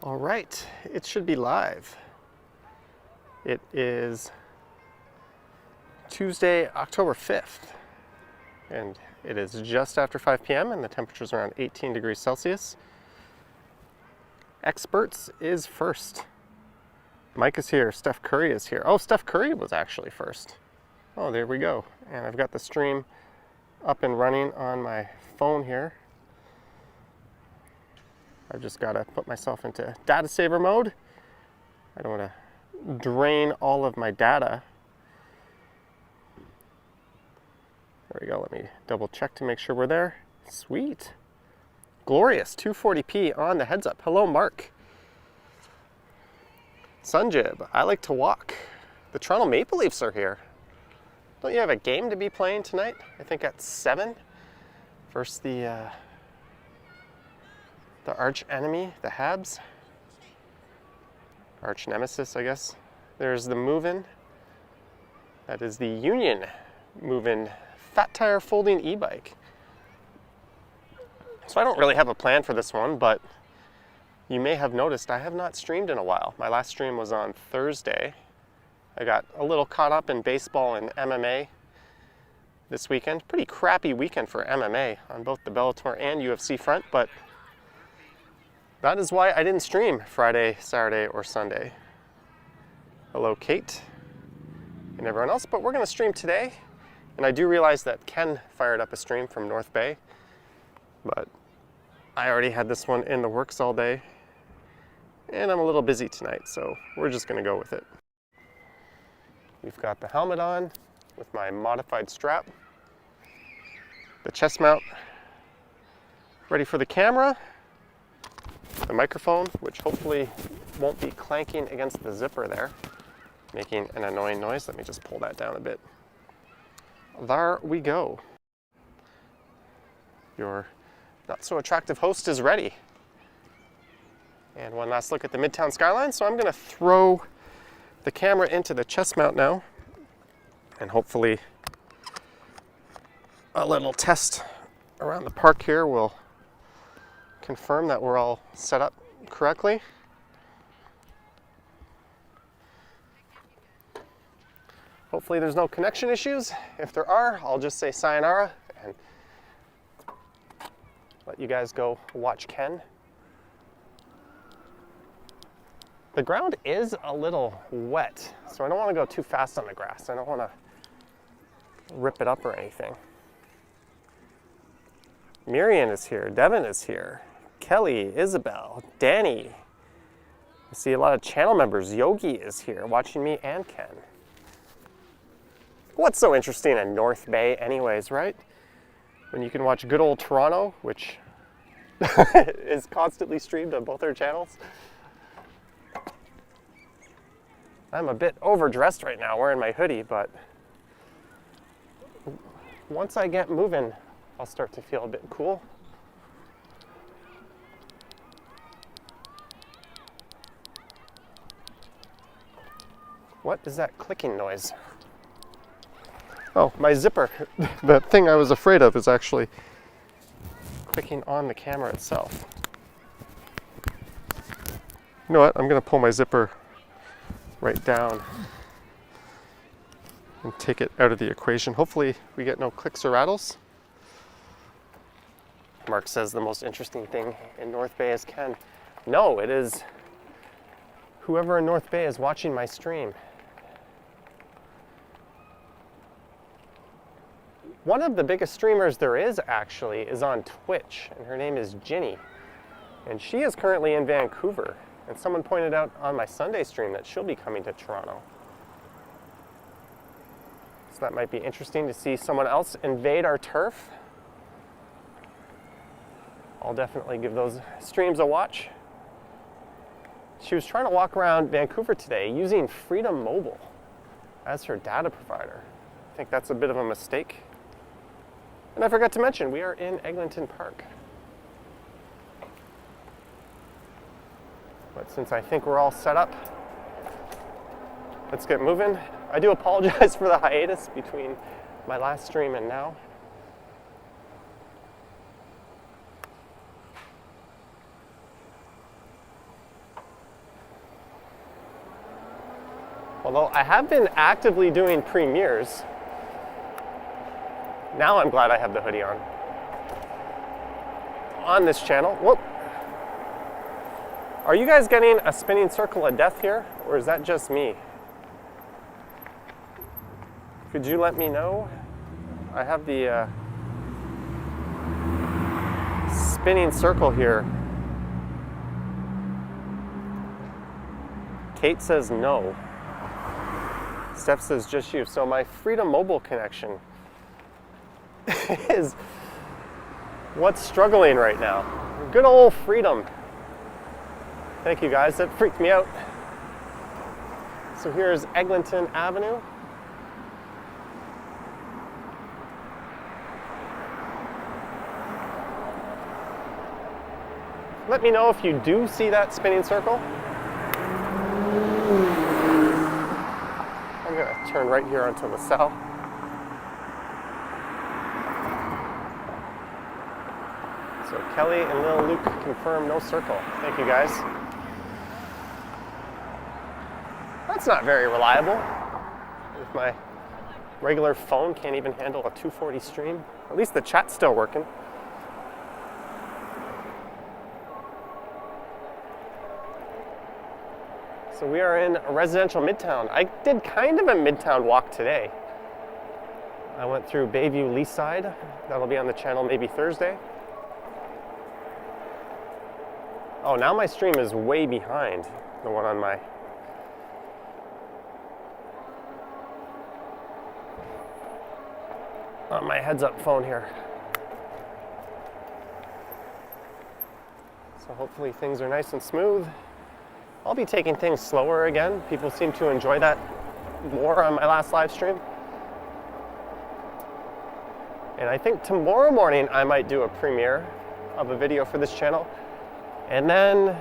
All right, it should be live. It is Tuesday, October 5th, and it is just after 5 p.m. and the temperature's around 18 degrees Celsius. Experts is first. Mike is here, Steph Curry is here. Oh, Steph Curry was actually first. Oh, there we go. And I've got the stream up and running on my phone here. I've just got to put myself into data saver mode. I don't want to drain all of my data. There we go. Let me double check to make sure we're there. Sweet. Glorious. 240p on the heads up. Hello, Mark. Sunjib. I like to walk. The Toronto Maple Leafs are here. Don't you have a game to be playing tonight? I think at 7 versus the arch enemy, the Habs. Arch nemesis, I guess. There's the Move-In. That is the Union Move-In fat tire folding e-bike. So I don't really have a plan for this one, but you may have noticed I have not streamed in a while. My last stream was on Thursday. I got a little caught up in baseball and MMA this weekend. Pretty crappy weekend for MMA on both the Bellator and UFC front, but that is why I didn't stream Friday, Saturday, or Sunday. Hello, Kate, and everyone else, but we're going to stream today. And I do realize that Ken fired up a stream from North Bay, but I already had this one in the works all day, and I'm a little busy tonight, so we're just going to go with it. We've got the helmet on with my modified strap, the chest mount ready for the camera, the microphone, which hopefully won't be clanking against the zipper there, making an annoying noise. Let me just pull that down a bit. There we go. Your not so attractive host is ready. And one last look at the Midtown skyline. So I'm going to throw the camera into the chest mount now, and hopefully a little test around the park here will confirm that we're all set up correctly. Hopefully there's no connection issues. If there are, I'll just say sayonara and let you guys go watch Ken. The ground is a little wet, so I don't want to go too fast on the grass. I don't want to rip it up or anything. Miriam is here, Devin is here, Kelly, Isabel, Danny. I see a lot of channel members. Yogi is here watching me and Ken. What's so interesting in North Bay anyways, right? When you can watch good old Toronto, which is constantly streamed on both our channels. I'm a bit overdressed right now wearing my hoodie, but once I get moving, I'll start to feel a bit cool. What is that clicking noise? Oh, my zipper. The thing I was afraid of is actually clicking on the camera itself. You know what? I'm going to pull my zipper right down and take it out of the equation. Hopefully we get no clicks or rattles. Mark says the most interesting thing in North Bay is Ken. No, it is whoever in North Bay is watching my stream. One of the biggest streamers there is actually is on Twitch, and her name is Ginny. And she is currently in Vancouver. And someone pointed out on my Sunday stream that she'll be coming to Toronto. So that might be interesting to see someone else invade our turf. I'll definitely give those streams a watch. She was trying to walk around Vancouver today using Freedom Mobile as her data provider. I think that's a bit of a mistake. And I forgot to mention, we are in Eglinton Park. But since I think we're all set up, let's get moving. I do apologize for the hiatus between my last stream and now. Although I have been actively doing premieres. Now I'm glad I have the hoodie on this channel. Whoop. Are you guys getting a spinning circle of death here, or is that just me? Could you let me know? I have the spinning circle here. Kate says no. Steph says just you. So my Freedom Mobile connection is what's struggling right now. Good old Freedom. Thank you guys, that freaked me out. So here's Eglinton Avenue. Let me know if you do see that spinning circle. I'm gonna turn right here onto LaSalle. So Kelly and Lil Luke confirm no circle. Thank you guys. That's not very reliable. If my regular phone can't even handle a 240 stream. At least the chat's still working. So we are in a residential Midtown. I did kind of a Midtown walk today. I went through Bayview Leaside. That'll be on the channel maybe Thursday. Oh, now my stream is way behind the one on my heads-up phone here. So hopefully things are nice and smooth. I'll be taking things slower again. People seem to enjoy that more on my last live stream. And I think tomorrow morning I might do a premiere of a video for this channel. And then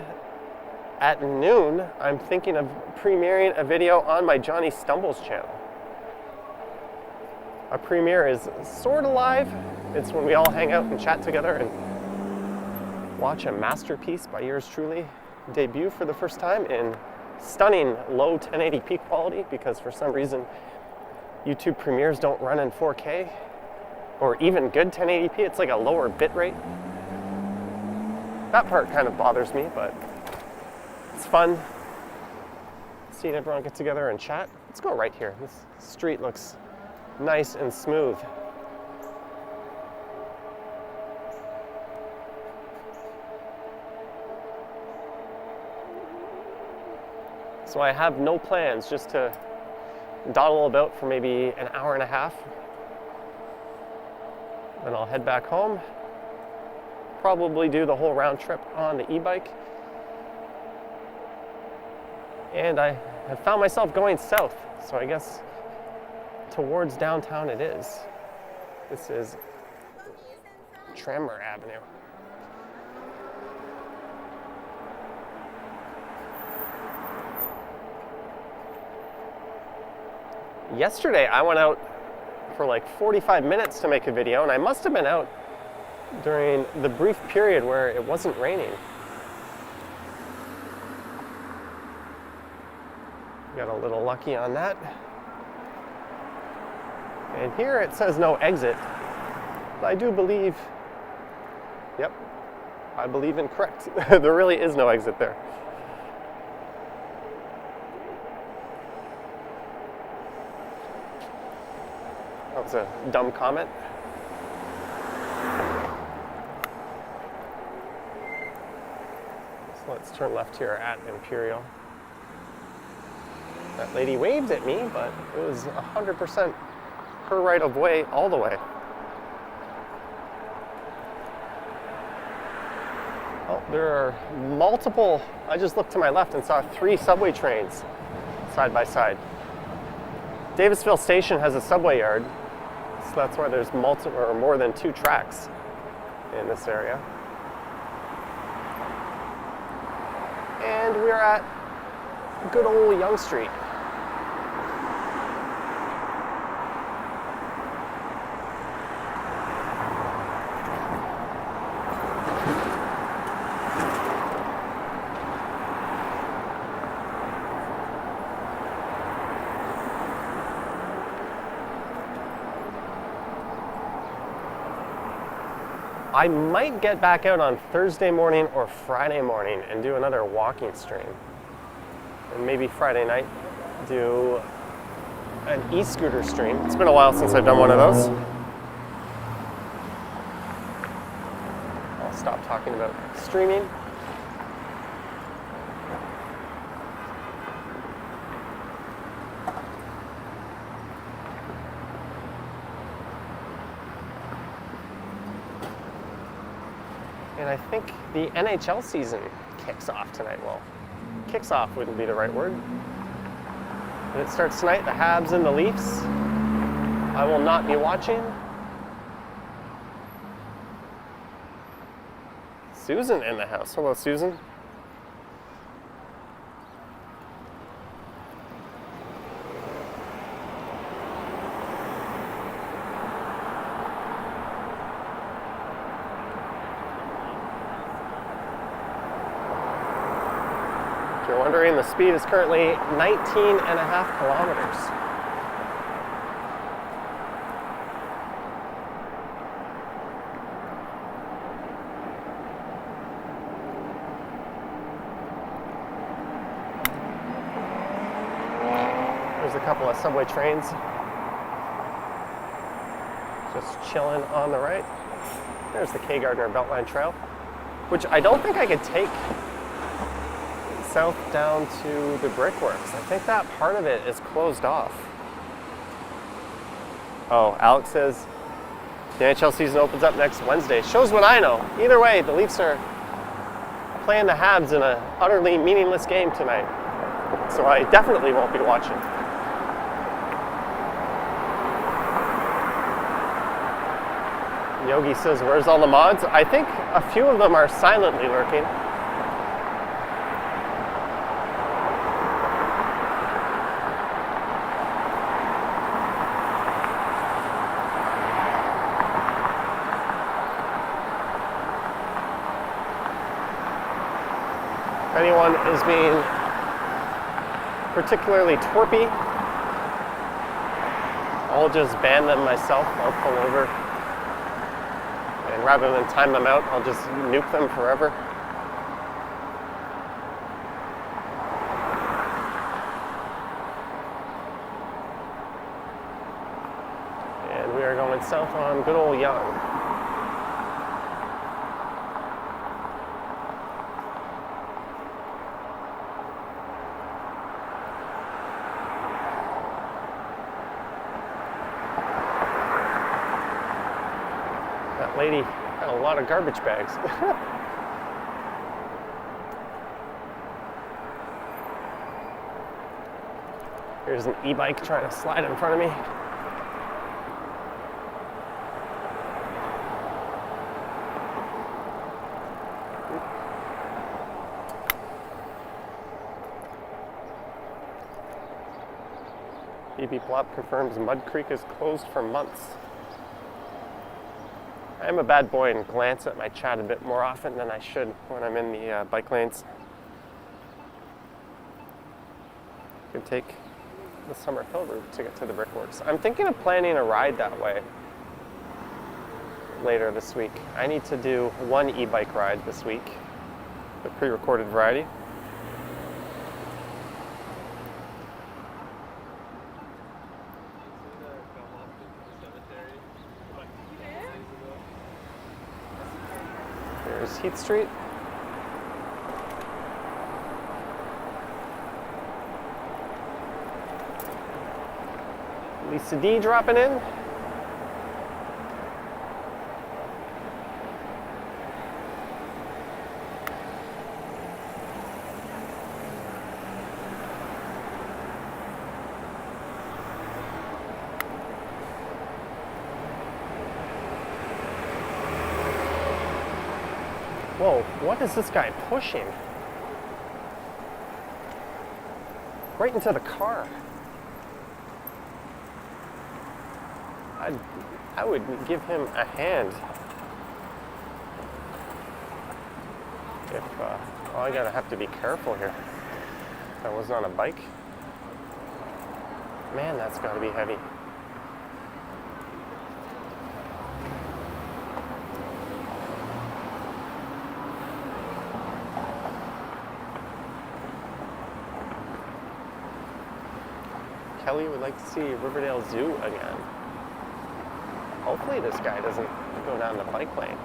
at noon, I'm thinking of premiering a video on my Johnny Stumbles channel. A premiere is sort of live. It's when we all hang out and chat together and watch a masterpiece by yours truly debut for the first time in stunning low 1080p quality, because for some reason YouTube premieres don't run in 4K or even good 1080p. It's like a lower bit rate. That part kind of bothers me, but it's fun seeing everyone get together and chat. Let's go right here. This street looks nice and smooth. So I have no plans, just to dawdle about for maybe an hour and a half. Then I'll head back home. Probably do the whole round trip on the e-bike. And I have found myself going south, so I guess towards downtown it is. This is Niagara Avenue. Yesterday I went out for like 45 minutes to make a video, and I must have been out during the brief period where it wasn't raining. Got a little lucky on that. And here it says no exit. But I do believe, yep, I believe incorrect. There really is no exit there. That was a dumb comment. So let's turn left here at Imperial. That lady waved at me, but it was 100% her right of way all the way. Oh, there are multiple. I just looked to my left and saw 3 subway trains side by side. Davisville Station has a subway yard, so that's why there's multiple or more than 2 tracks in this area. And we're at good old Yonge Street. I might get back out on Thursday morning or Friday morning and do another walking stream. And maybe Friday night do an e-scooter stream. It's been a while since I've done one of those. I'll stop talking about streaming. And I think the NHL season kicks off tonight. Well, kicks off wouldn't be the right word. And it starts tonight, the Habs and the Leafs. I will not be watching. Susan in the house. Hello, Susan. If you're wondering, the speed is currently 19.5 kilometers. There's a couple of subway trains just chilling on the right. There's the K. Gardner Beltline Trail, which I don't think I could take south down to the brickworks. I think that part of it is closed off. Oh, Alex says the NHL season opens up next Wednesday. Shows what I know. Either way, the Leafs are playing the Habs in an utterly meaningless game tonight. So I definitely won't be watching. Yogi says, where's all the mods? I think a few of them are silently lurking. If anyone is being particularly twerpy, I'll just ban them myself. I'll pull over. And rather than time them out, I'll just nuke them forever. And we are going south on good old Young. Lady had a lot of garbage bags. Here's an e-bike trying to slide in front of me. BB Plop confirms Mud Creek is closed for months. I'm a bad boy and glance at my chat a bit more often than I should when I'm in the bike lanes. You can take the Summer Hill route to get to the brickworks. I'm thinking of planning a ride that way later this week. I need to do one e-bike ride this week, the pre-recorded variety. Heath Street. Lisa D dropping in. Whoa, what is this guy pushing? Right into the car. I would give him a hand. If, oh, I gotta have to be careful here. If I was on a bike. Man, that's gotta be heavy. Ellie would like to see Riverdale Zoo again. Hopefully this guy doesn't go down the bike lane.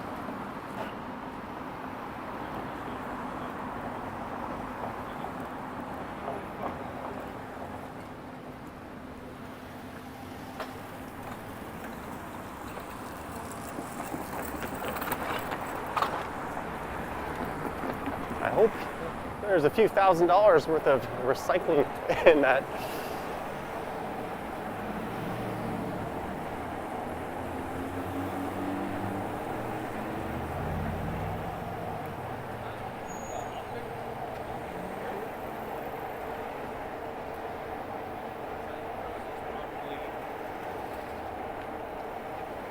I hope there's a few $1,000s worth of recycling in that.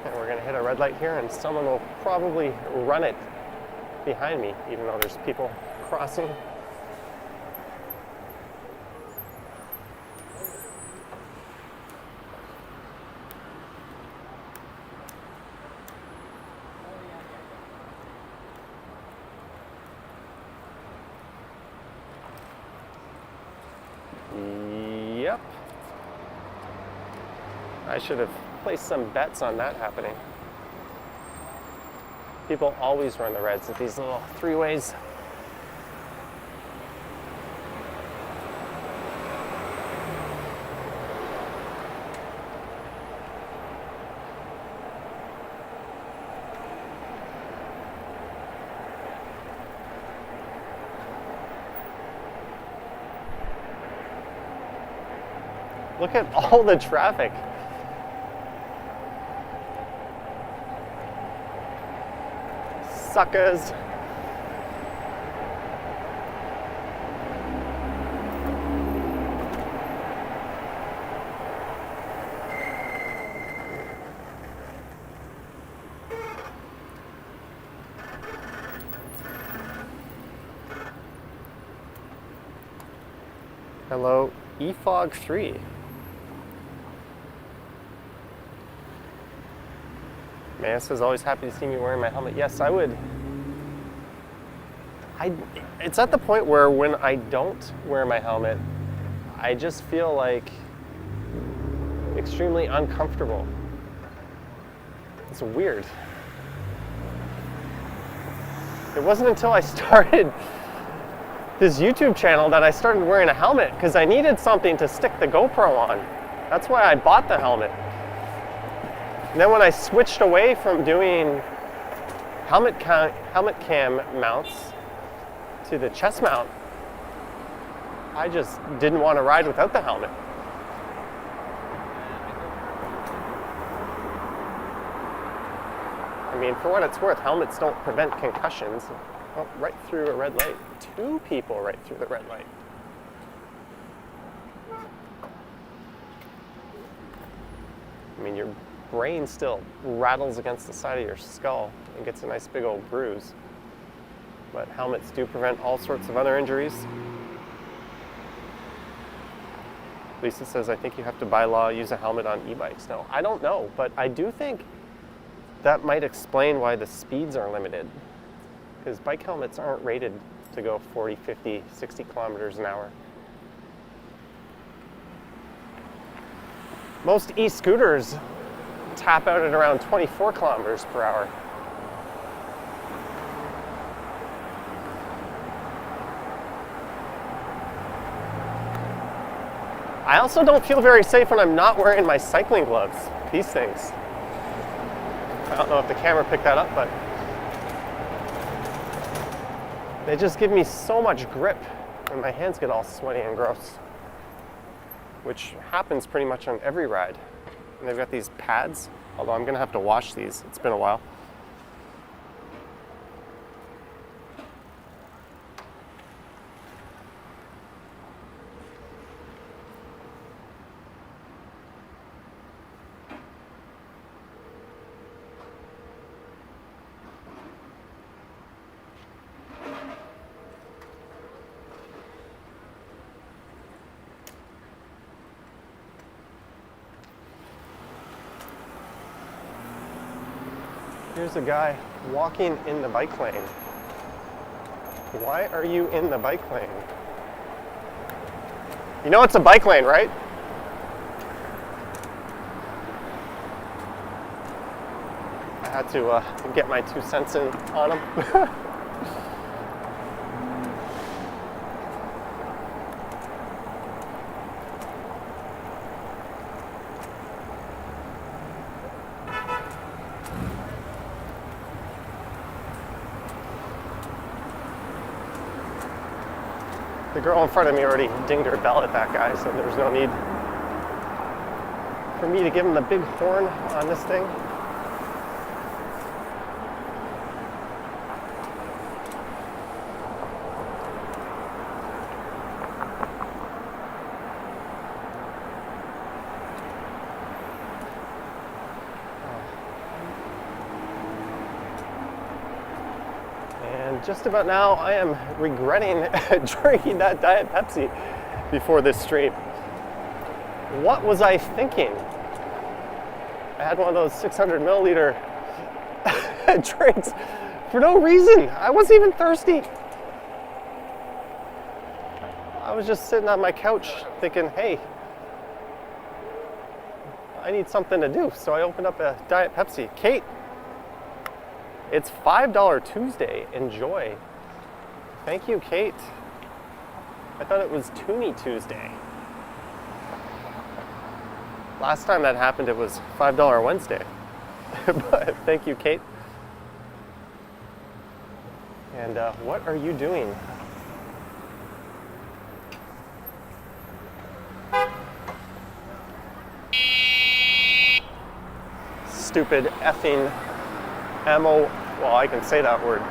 And we're going to hit a red light here, and someone will probably run it behind me, even though there's people crossing. Yep. I should have placed some bets on that happening. People always run the reds at these little three-ways. Look at all the traffic. Suckers. Hello, eFog 3. Maya says, always happy to see me wearing my helmet. Yes, I would. It's at the point where when I don't wear my helmet, I just feel like extremely uncomfortable. It's weird. It wasn't until I started this YouTube channel that I started wearing a helmet because I needed something to stick the GoPro on. That's why I bought the helmet. And then when I switched away from doing helmet cam mounts to the chest mount, I just didn't want to ride without the helmet. I mean, for what it's worth, helmets don't prevent concussions. Oh, right through a red light. 2 people right through the red light. I mean, your brain still rattles against the side of your skull and gets a nice big old bruise. But helmets do prevent all sorts of other injuries. Lisa says, I think you have to by law use a helmet on e-bikes. No, I don't know, but I do think that might explain why the speeds are limited. Because bike helmets aren't rated to go 40, 50, 60 kilometers an hour. Most e-scooters tap out at around 24 kilometers per hour. I also don't feel very safe when I'm not wearing my cycling gloves. These things. I don't know if the camera picked that up, but they just give me so much grip and my hands get all sweaty and gross, which happens pretty much on every ride. And they've got these pads, although I'm gonna have to wash these. It's been a while. Here's a guy walking in the bike lane. Why are you in the bike lane? You know it's a bike lane, right? had to get my 2 cents in on them. The girl in front of me already dinged her bell at that guy, so there's no need for me to give him the big horn on this thing. And just about now, I am regretting drinking that Diet Pepsi before this stream. What was I thinking? I had one of those 600 milliliter drinks for no reason. I wasn't even thirsty. I was just sitting on my couch thinking, hey, I need something to do. So I opened up a Diet Pepsi. Kate, it's $5 Tuesday. Enjoy. Thank you, Kate. I thought it was Toony Tuesday. Last time that happened, it was $5 Wednesday. But thank you, Kate. And what are you doing? Stupid effing ammo. Well, I can say that word.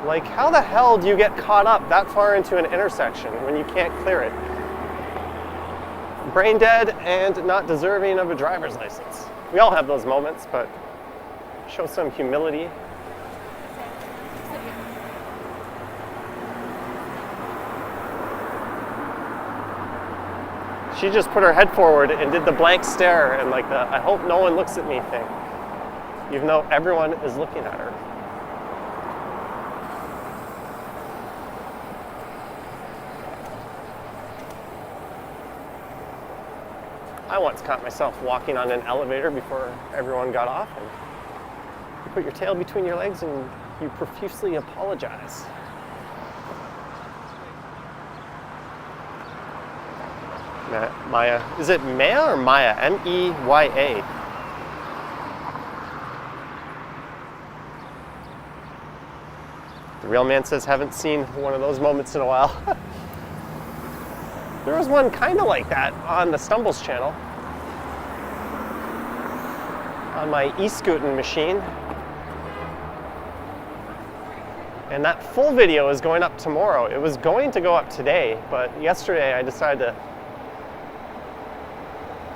Like, how the hell do you get caught up that far into an intersection when you can't clear it? Brain dead and not deserving of a driver's license. We all have those moments, but show some humility. She just put her head forward and did the blank stare and like the I hope no one looks at me thing, even though everyone is looking at her. I once caught myself walking on an elevator before everyone got off, and you put your tail between your legs and you profusely apologize. Maya. Is it Maya or Maya? M-E-Y-A. The real man says, haven't seen one of those moments in a while. There was one kind of like that on the Stumbles channel. On my e-scooting machine. And that full video is going up tomorrow. It was going to go up today, but yesterday I decided to,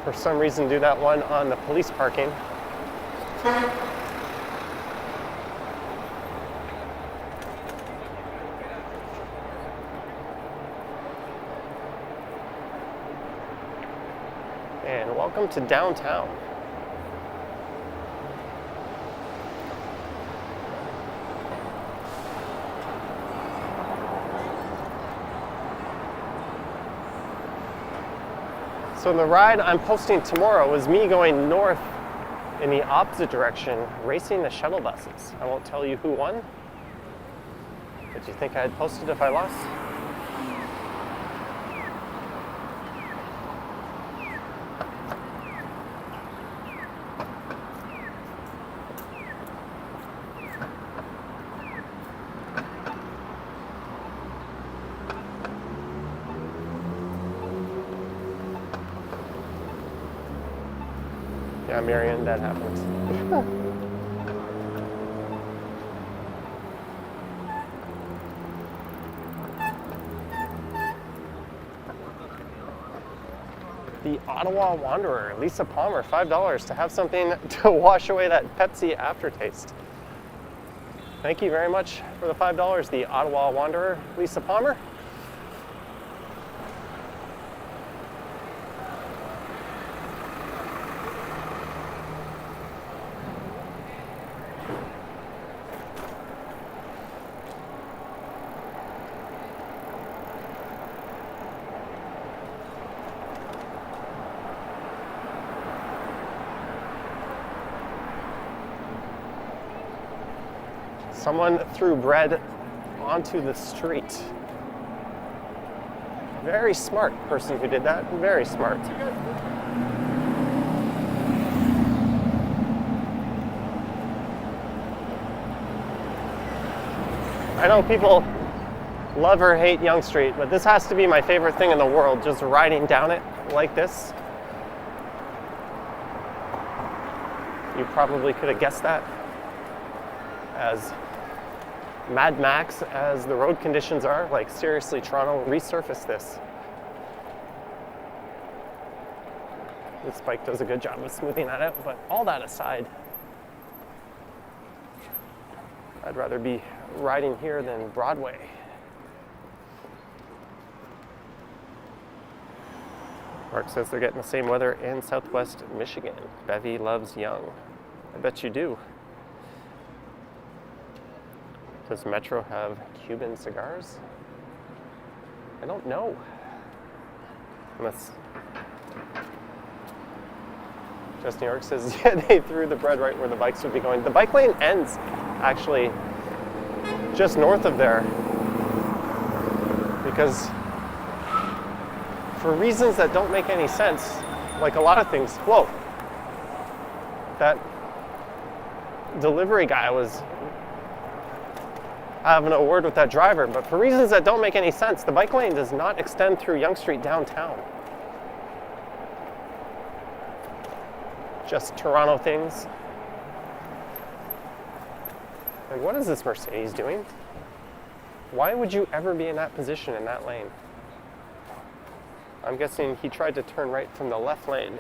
for some reason, do that one on the police parking. And welcome to downtown. So the ride I'm posting tomorrow is me going north in the opposite direction, racing the shuttle buses. I won't tell you who won. Did you think I'd post it if I lost? Yeah, Marion, that happens. The Ottawa Wanderer, Lisa Palmer, $5 to have something to wash away that Pepsi aftertaste. Thank you very much for the $5, the Ottawa Wanderer, Lisa Palmer. Someone threw bread onto the street. Very smart person who did that. Very smart. I know people love or hate Yonge Street, but this has to be my favorite thing in the world, just riding down it like this. You probably could have guessed that. As Mad Max as the road conditions are, like seriously, Toronto, resurface this. This bike does a good job of smoothing that out, but all that aside, I'd rather be riding here than Broadway. Mark says they're getting the same weather in Southwest Michigan. Bevy loves Yonge. I bet you do. Does Metro have Cuban cigars? I don't know. Unless Just New York says, yeah, they threw the bread right where the bikes would be going. The bike lane ends actually just north of there because for reasons that don't make any sense, like a lot of things, whoa, that delivery guy was having a word with that driver, but for reasons that don't make any sense, the bike lane does not extend through Yonge Street downtown. Just Toronto things. And what is this Mercedes doing? Why would you ever be in that position in that lane? I'm guessing he tried to turn right from the left lane.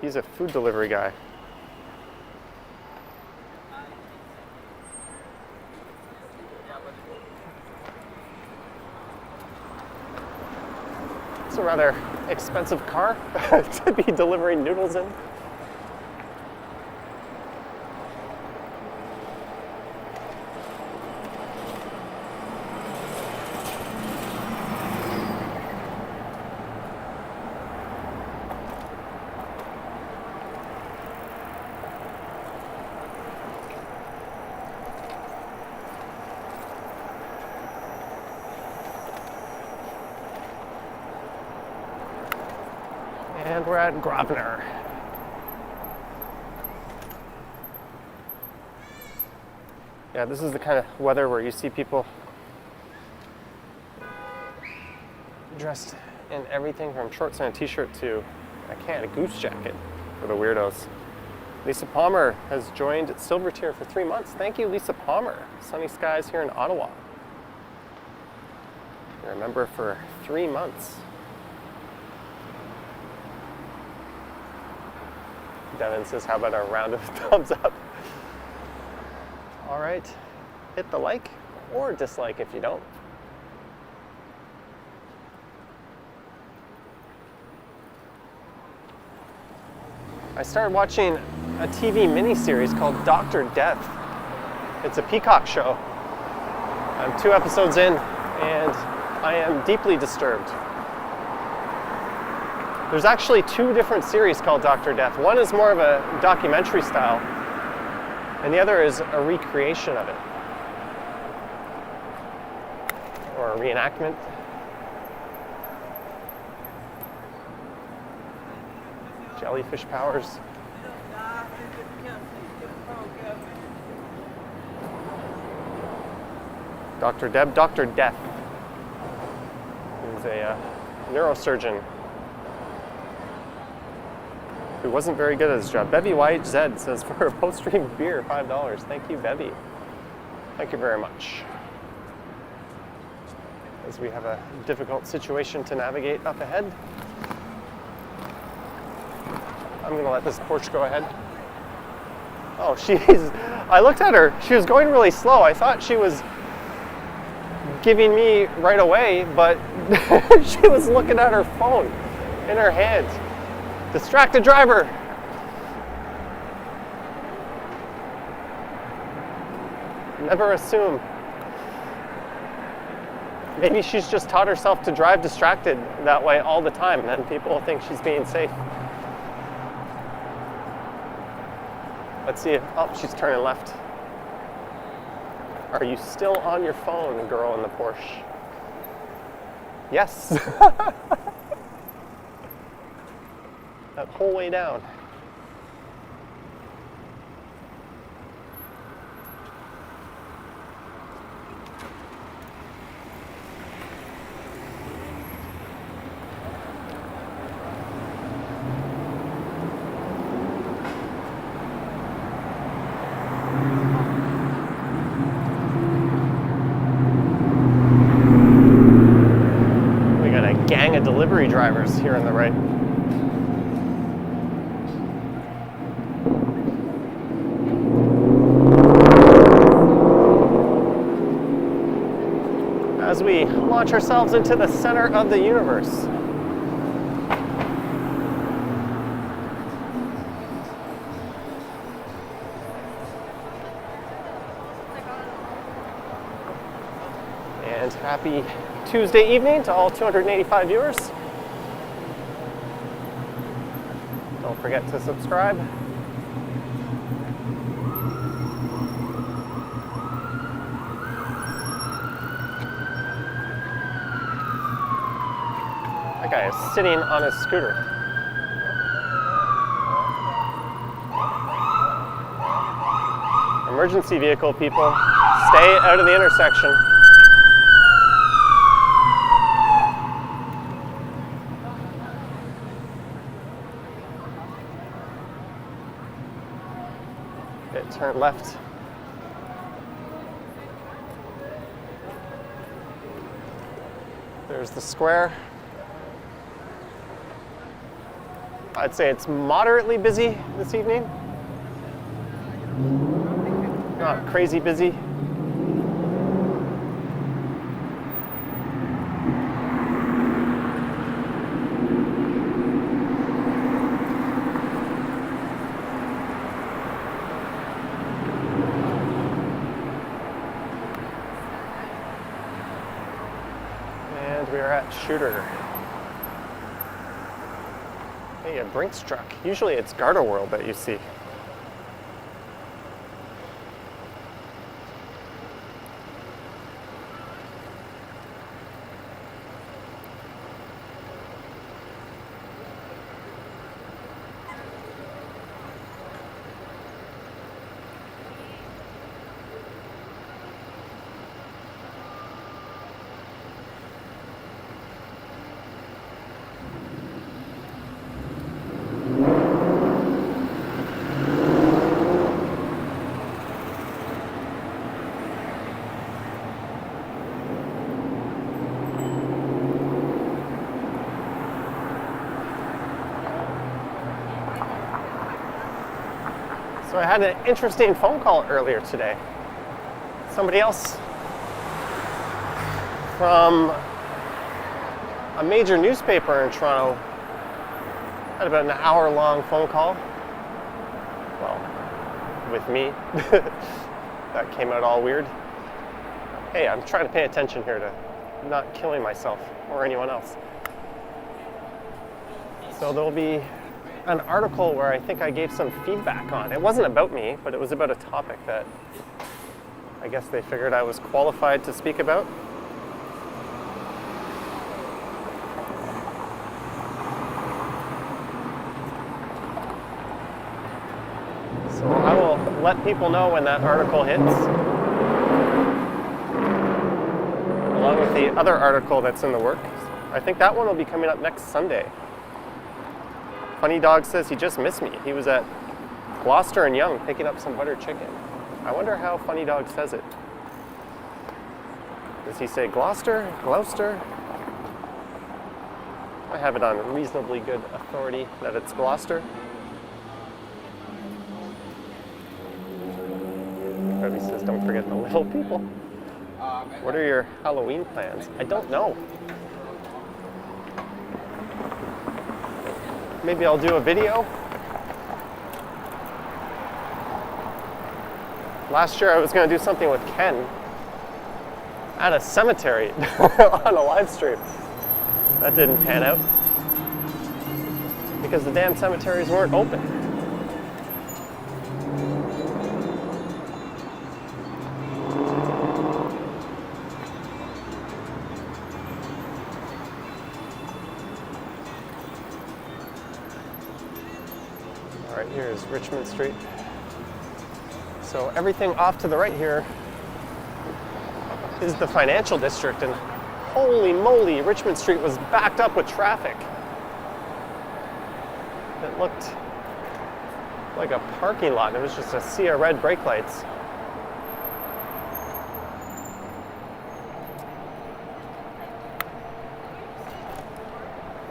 He's a food delivery guy. It's a rather expensive car to be delivering noodles in. And we're at Grosvenor. Yeah, this is the kind of weather where you see people dressed in everything from shorts and a t-shirt to a goose jacket for the weirdos. Lisa Palmer has joined Silvertier for 3 months. Thank you, Lisa Palmer. Sunny skies here in Ottawa. You're a member for 3 months. Devin says, how about a round of thumbs up? All right, hit the like or dislike if you don't. I started watching a TV miniseries called Dr. Death. It's a Peacock show. I'm 2 episodes in and I am deeply disturbed. There's actually 2 different series called Dr. Death. One is more of a documentary style, and the other is a recreation of it, or a reenactment. Jellyfish powers. Dr. Death is a neurosurgeon who wasn't very good at his job. Bevy YHZ says, for a post-stream beer, $5. Thank you, Bevy. Thank you very much. As we have a difficult situation to navigate up ahead, I'm going to let this Porsche go ahead. Oh, I looked at her. She was going really slow. I thought she was giving me right away, but she was looking at her phone in her hand. Distracted driver. Never assume. Maybe she's just taught herself to drive distracted that way all the time, and then people think she's being safe. Let's see if, oh, she's turning left. Are you still on your phone, girl in the Porsche? Yes. That whole way down. Gang of delivery drivers here on the right. As we launch ourselves into the center of the universe. And happy Tuesday evening to all 285 viewers. Don't forget to subscribe. That guy is sitting on his scooter. Emergency vehicle, people. Stay out of the intersection. Turn left. There's the square. I'd say it's moderately busy this evening. Not crazy busy. We are at Shooter. Hey, a Brinks truck. Usually it's Garda World that you see. So I had an interesting phone call earlier today. Somebody else from a major newspaper in Toronto had about an hour-long phone call. Well, with me. That came out all weird. Hey, I'm trying to pay attention here to not killing myself or anyone else. So there'll be an article where I think I gave some feedback on. It wasn't about me, but it was about a topic that I guess they figured I was qualified to speak about. So I will let people know when that article hits, along with the other article that's in the works. I think that one will be coming up next Sunday. Funny Dog says he just missed me. He was at Gloucester and Yonge picking up some butter chicken. I wonder how Funny Dog says it. Does he say Gloucester? Gloucester? I have it on reasonably good authority that it's Gloucester. He says don't forget the little people. What are your Halloween plans? I don't know. Maybe I'll do a video. Last year I was going to do something with Ken at a cemetery on a live stream. That didn't pan out because the damn cemeteries weren't open. Right here is Richmond Street. So everything off to the right here is the financial district, and holy moly, Richmond Street was backed up with traffic. It looked like a parking lot. It was just a sea of red brake lights.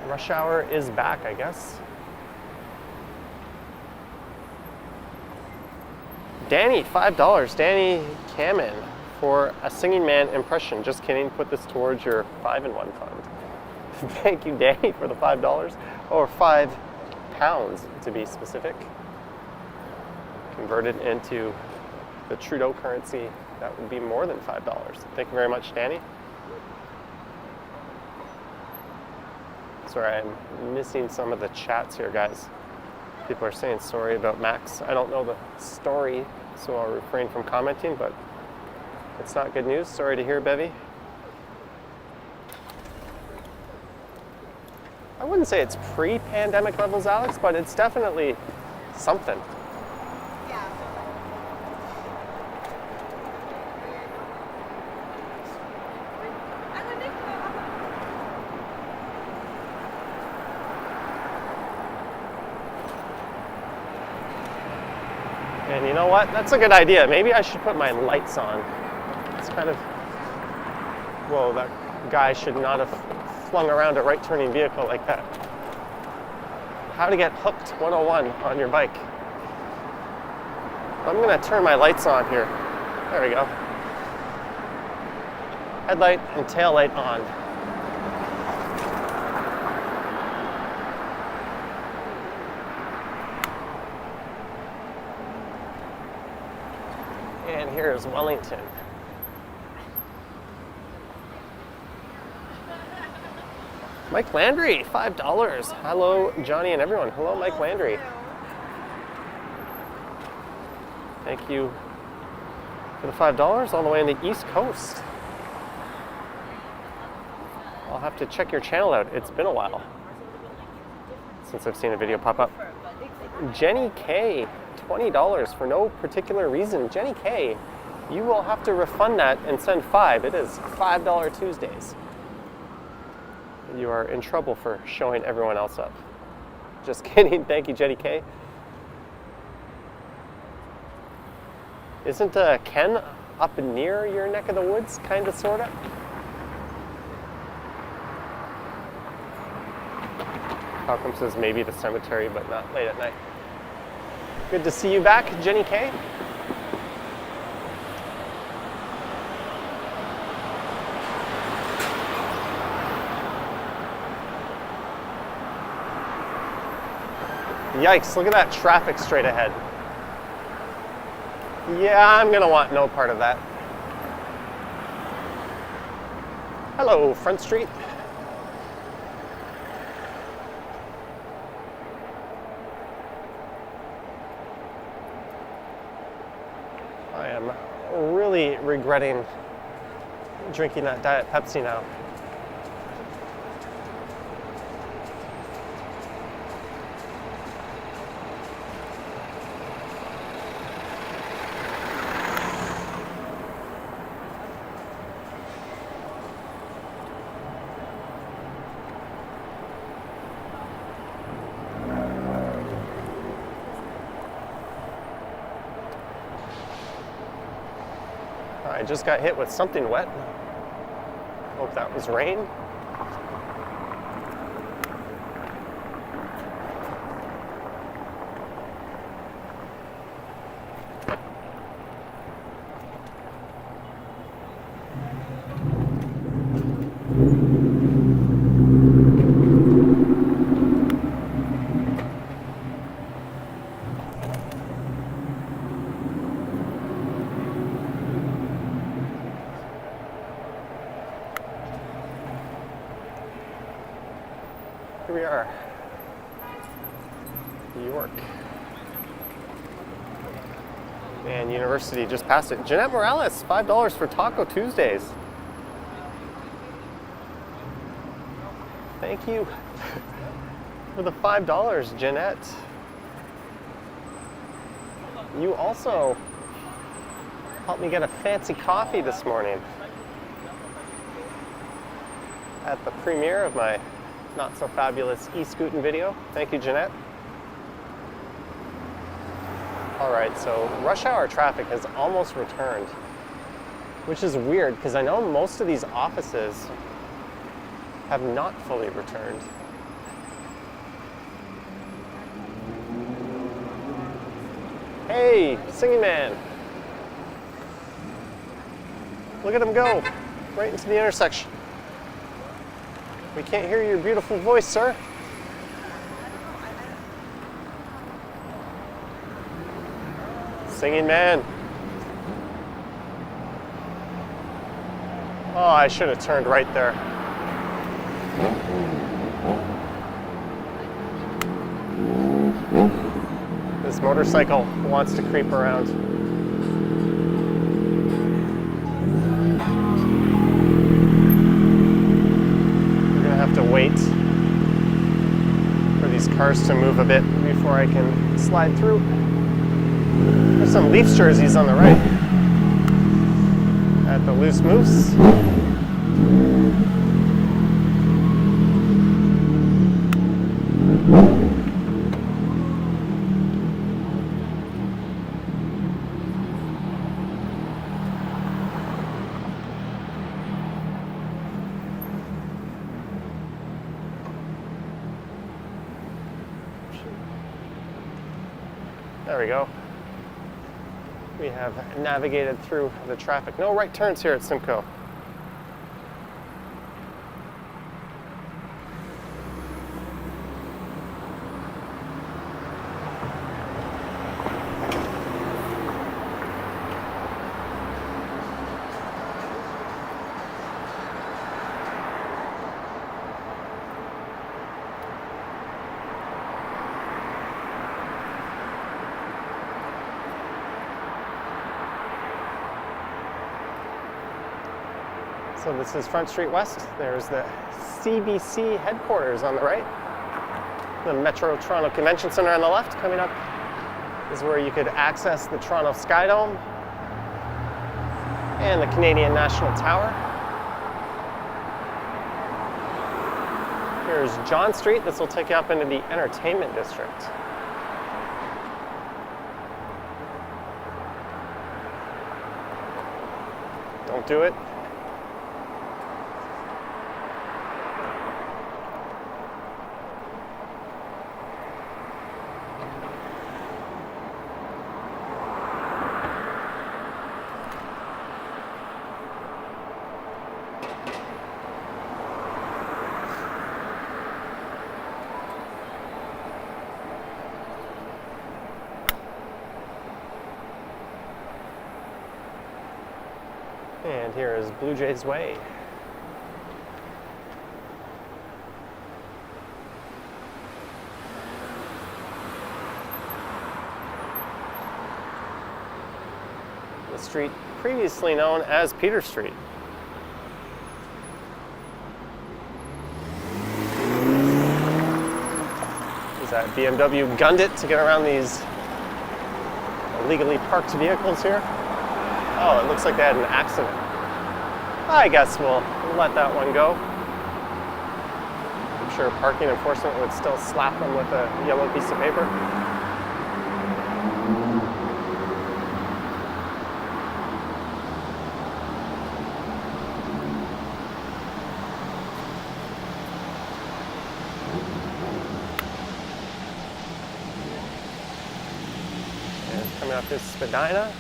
Rush hour is back, I guess. Danny, $5. Danny Kamen for a Singing Man impression. Just kidding, put this towards your 5-in-1 fund. Thank you, Danny, for the $5. Or £5 to be specific. Converted into the Trudeau currency, that would be more than $5. Thank you very much, Danny. Sorry, I'm missing some of the chats here, guys. People are saying sorry about Max. I don't know the story, so I'll refrain from commenting, but it's not good news. Sorry to hear, Bevy. I wouldn't say it's pre-pandemic levels, Alex, but it's definitely something. And you know what? That's a good idea. Maybe I should put my lights on. It's kind of... Whoa, that guy should not have flung around a right-turning vehicle like that. How to get hooked 101 on your bike. I'm going to turn my lights on here. There we go. Headlight and tail light on. And here's Wellington. Mike Landry, $5. Hello, Johnny and everyone. Hello, Mike Landry. Thank you for the $5 all the way on the East Coast. I'll have to check your channel out. It's been a while since I've seen a video pop up. Jenny K, $20 for no particular reason. Jenny K, you will have to refund that and send $5. It is $5 Tuesdays. You are in trouble for showing everyone else up. Just kidding. Thank you, Jenny K. Isn't Ken up near your neck of the woods, kind of, sort of? Malcolm says maybe the cemetery, but not late at night. Good to see you back, Jenny K. Yikes, look at that traffic straight ahead. Yeah, I'm gonna want no part of that. Hello, Front Street. I am really regretting drinking that Diet Pepsi now. I just got hit with something wet. Hope that was rain. Here we are, New York. And University just passed it. Jeanette Morales, $5 for Taco Tuesdays. Thank you for the $5, Jeanette. you also helped me get a fancy coffee this morning at the premiere of my not so fabulous e-scooting video. Thank you, Jeanette. All right, so rush hour traffic has almost returned, which is weird because I know most of these offices have not fully returned. Hey, singing man. Look at him go, right into the intersection. We can't hear your beautiful voice, sir. Singing man. Oh, I should have turned right there. This motorcycle wants to creep around. We're gonna have to wait for these cars to move a bit before I can slide through. There's some Leafs jerseys on the right at the Loose Moose. There we go. We have navigated through the traffic. No right turns here at Simcoe. So this is Front Street West. There's the CBC headquarters on the right. The Metro Toronto Convention Centre on the left. Coming up is where you could access the Toronto Sky Dome and the Canadian National Tower. Here's John Street. This will take you up into the entertainment district. Don't do it. And here is Blue Jays Way. The street previously known as Peter Street. Is that BMW gunned it to get around these illegally parked vehicles here? Oh, it looks like they had an accident. I guess we'll let that one go. I'm sure parking enforcement would still slap them with a yellow piece of paper. And coming up is Spadina.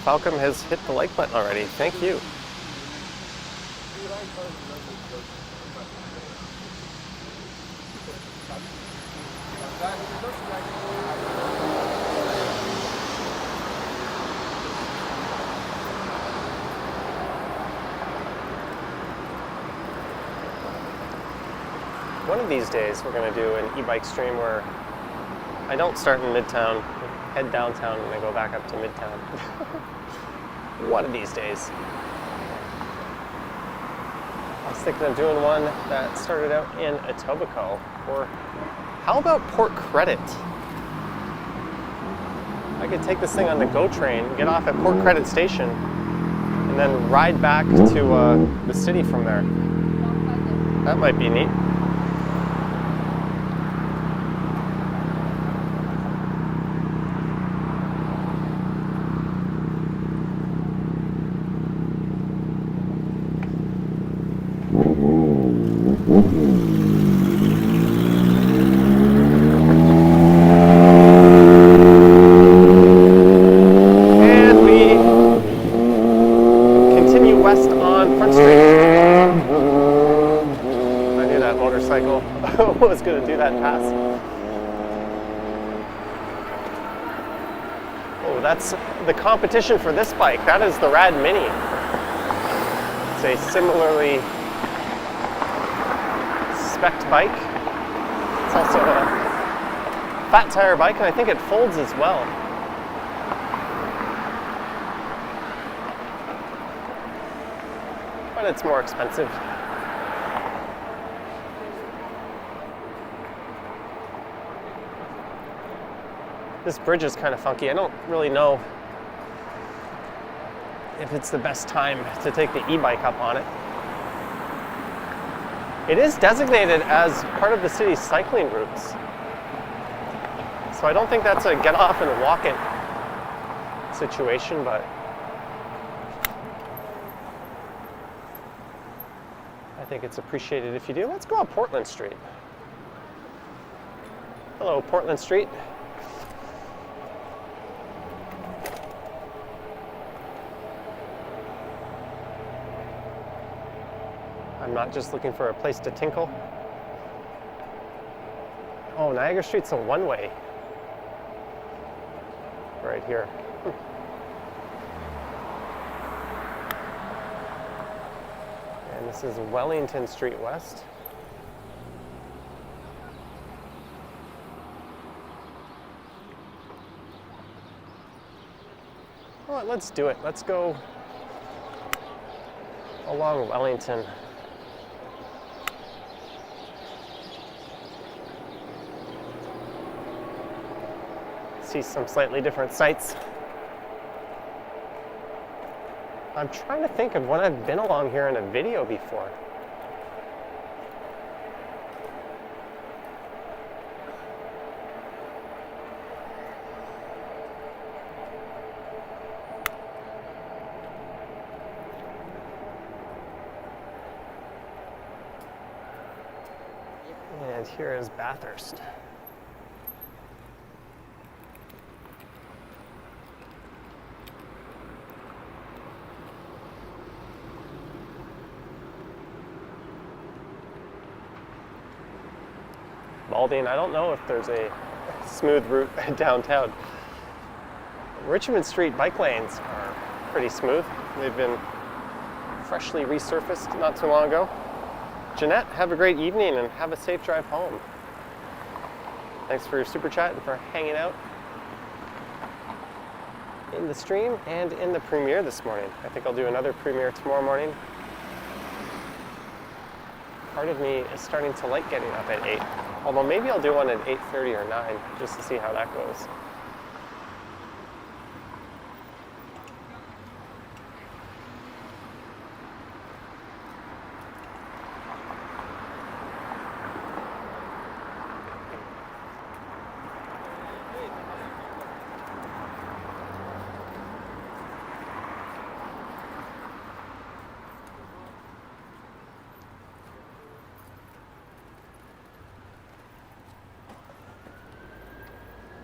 Falcom has hit the like button already. Thank you. One of these days we're going to do an e-bike stream where I don't start in Midtown, head downtown, and then go back up to Midtown. One of these days. was thinking of doing one that started out in Etobicoke, or how about Port Credit? I could take this thing on the GO train, get off at Port Credit Station, and then ride back to the city from there. That might be neat. Was going to do that pass. Oh, that's the competition for this bike. That is the Rad Mini. It's a similarly spec'd bike. It's also a fat tire bike, and I think it folds as well. But it's more expensive. This bridge is kind of funky. I don't really know if it's the best time to take the e-bike up on it. It is designated as part of the city's cycling routes. So I don't think that's a get off and walk it situation, but I think it's appreciated if you do. Let's go up Portland Street. Hello, Portland Street. I'm not just looking for a place to tinkle. Oh, Niagara Street's a one-way. Right here. And this is Wellington Street West. Well, let's do it. Let's go along Wellington. See some slightly different sights. I'm trying to think of when I've been along here in a video before. And here is Bathurst. Balding. I don't know if there's a smooth route downtown. Richmond Street bike lanes are pretty smooth. They've been freshly resurfaced not too long ago. Jeanette, have a great evening and have a safe drive home. Thanks for your super chat and for hanging out in the stream and in the premiere this morning. I think I'll do another premiere tomorrow morning. Part of me is starting to like getting up at 8. Although maybe I'll do one at 8:30 or 9 just to see how that goes.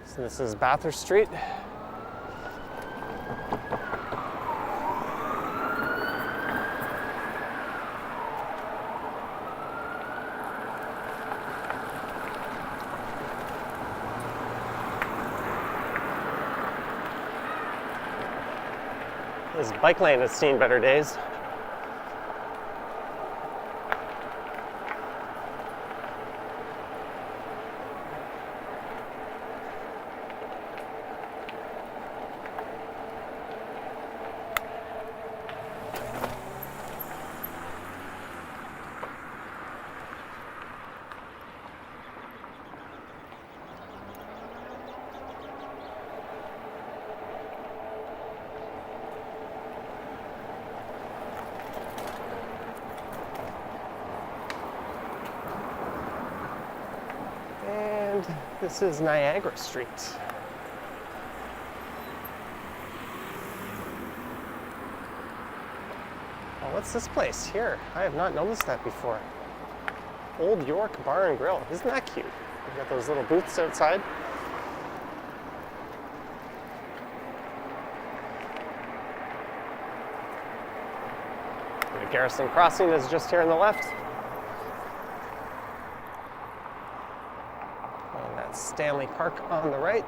So this is Bathurst Street. This bike lane has seen better days. And this is Niagara Street. Oh, what's this place here? I have not noticed that before. Old York Bar and Grill. Isn't that cute? We've got those little booths outside. The Garrison Crossing is just here on the left. And that's Stanley Park on the right.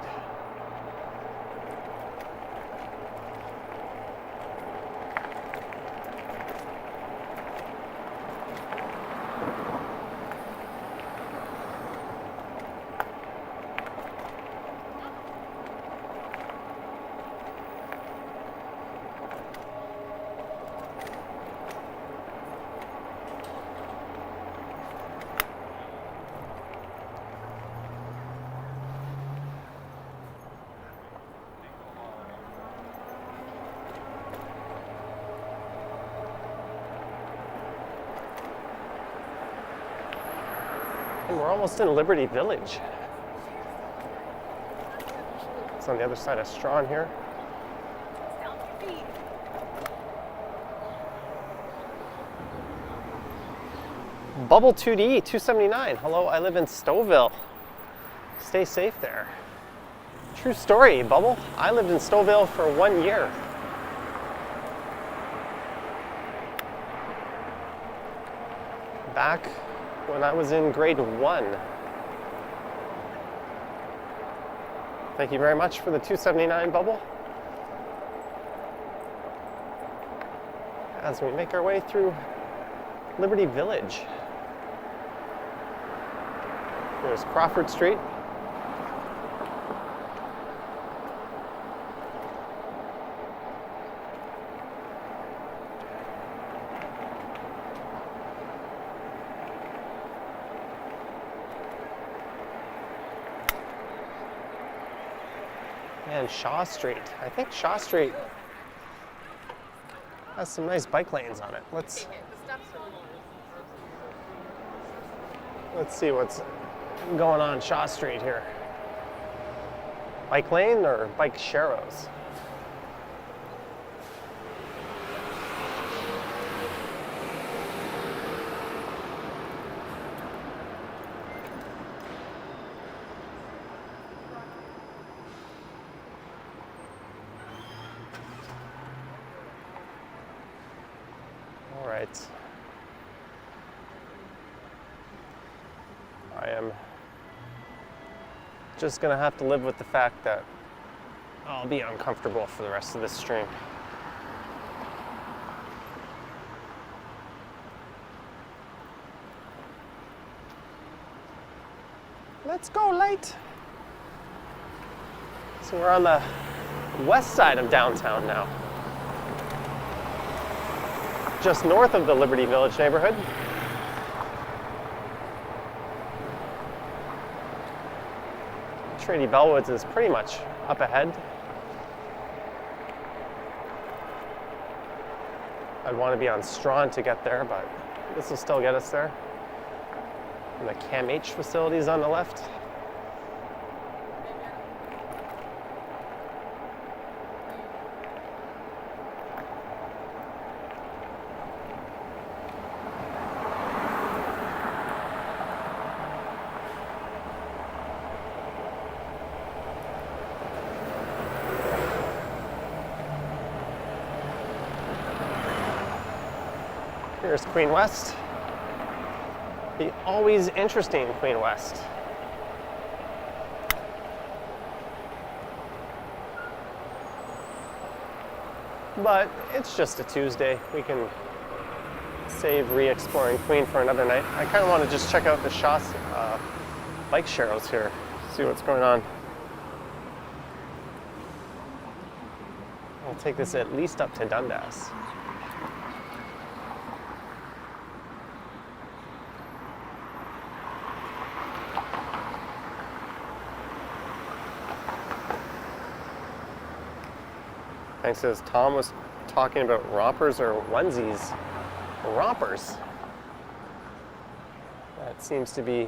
And we're almost in Liberty Village. It's on the other side of Strawn here. Bubble 2D, 279. Hello, I live in Stouffville. Stay safe there. True story, Bubble. I lived in Stouffville for 1 year. Back when I was in grade 1. Thank you very much for the 279, Bubble. As we make our way through Liberty Village. There's Crawford Street. And Shaw Street. I think Shaw Street has some nice bike lanes on it. Let's see what's going on Shaw Street here. Bike lane or bike sharrows? All right. I am just gonna have to live with the fact that I'll be uncomfortable for the rest of this stream. Let's go, light. So we're on the west side of downtown now. Just north of the Liberty Village neighborhood. Trinity Bellwoods is pretty much up ahead. I'd want to be on Strawn to get there, but this will still get us there. And the CAMH facilities on the left. Here's Queen West. The always interesting Queen West. But it's just a Tuesday. We can save re-exploring Queen for another night. I kind of want to just check out the Shaw bike sharrows here, see what's going on. I'll take this at least up to Dundas. Thanks, as Tom was talking about rompers or onesies. Rompers. That seems to be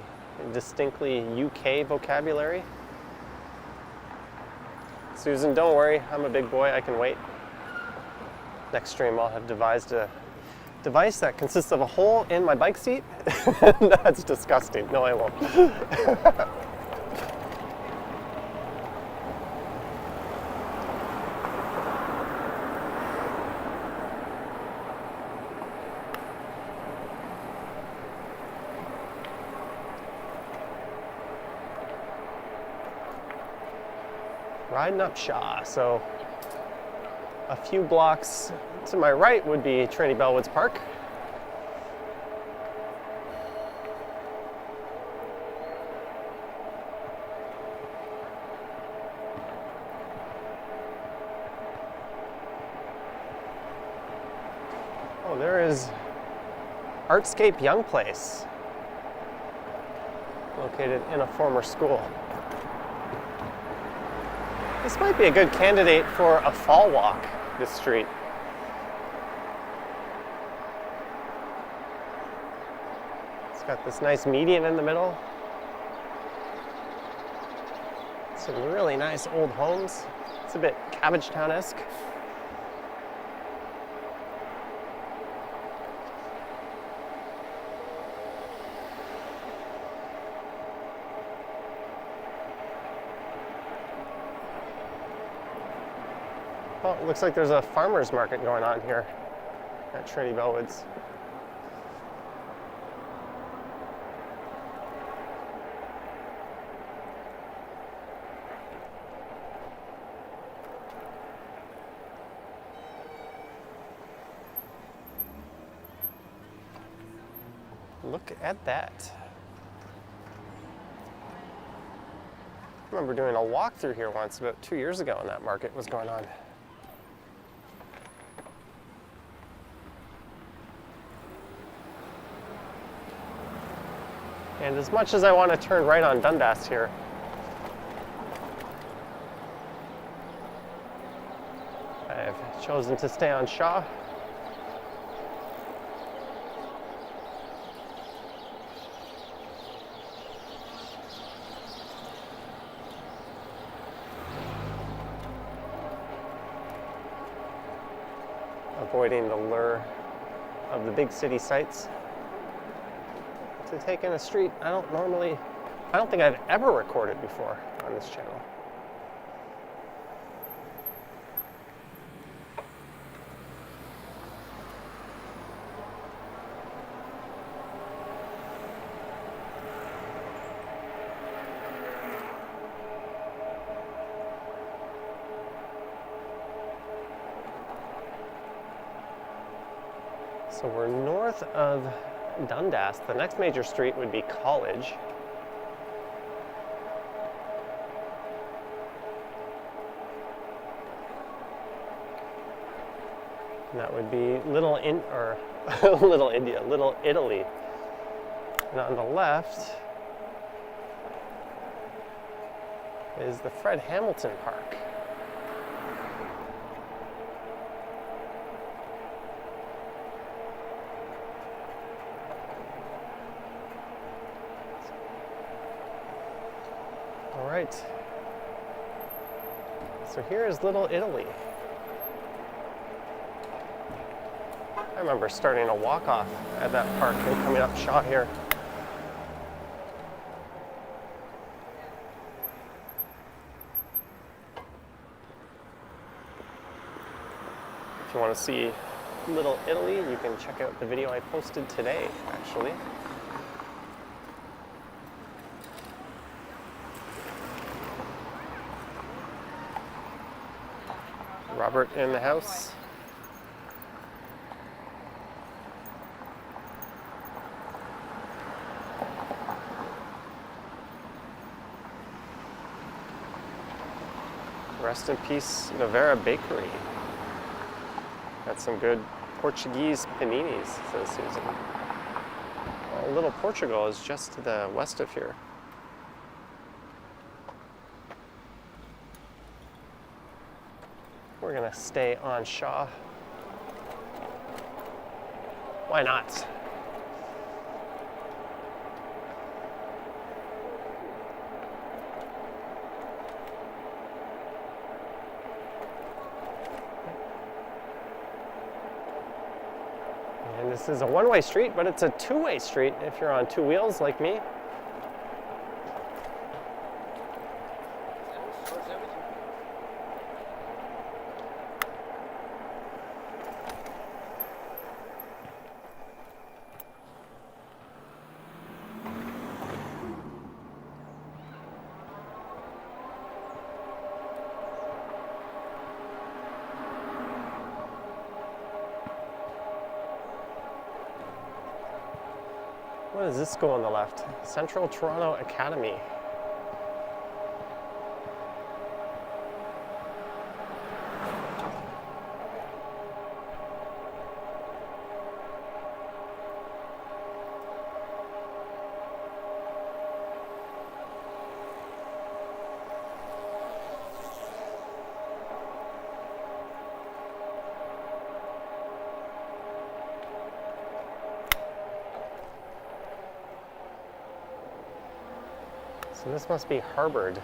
distinctly UK vocabulary. Susan, don't worry, I'm a big boy, I can wait. Next stream I'll have devised a device that consists of a hole in my bike seat. That's disgusting. No, I won't. Riding up Shaw, so a few blocks to my right would be Trinity Bellwoods Park. Oh, there is Artscape Young Place, located in a former school. This might be a good candidate for a fall walk, this street. It's got this nice median in the middle. Some really nice old homes. It's a bit Cabbagetown-esque. Oh, it looks like there's a farmer's market going on here at Trinity Bellwoods. Look at that. I remember doing a walk through here once about 2 years ago when that market was going on. And as much as I want to turn right on Dundas here, I've chosen to stay on Shaw. Avoiding the lure of the big city sites. To take in a street I don't think I've ever recorded before on this channel. So we're north of Dundas. The next major street would be College. And that would be Little Italy. And on the left is the Fred Hamilton Park. All right. So here is Little Italy. I remember starting a walk-off at that park and coming up Shaw here. If you want to see Little Italy, you can check out the video I posted today, actually. Robert in the house. Rest in peace, Novara Bakery. Got some good Portuguese paninis, says Susan. Well, Little Portugal is just to the west of here. We're gonna stay on Shaw. Why not? This is a one-way street, but it's a two-way street if you're on two wheels like me. What does this go on the left? Central Toronto Academy. So this must be Harvard.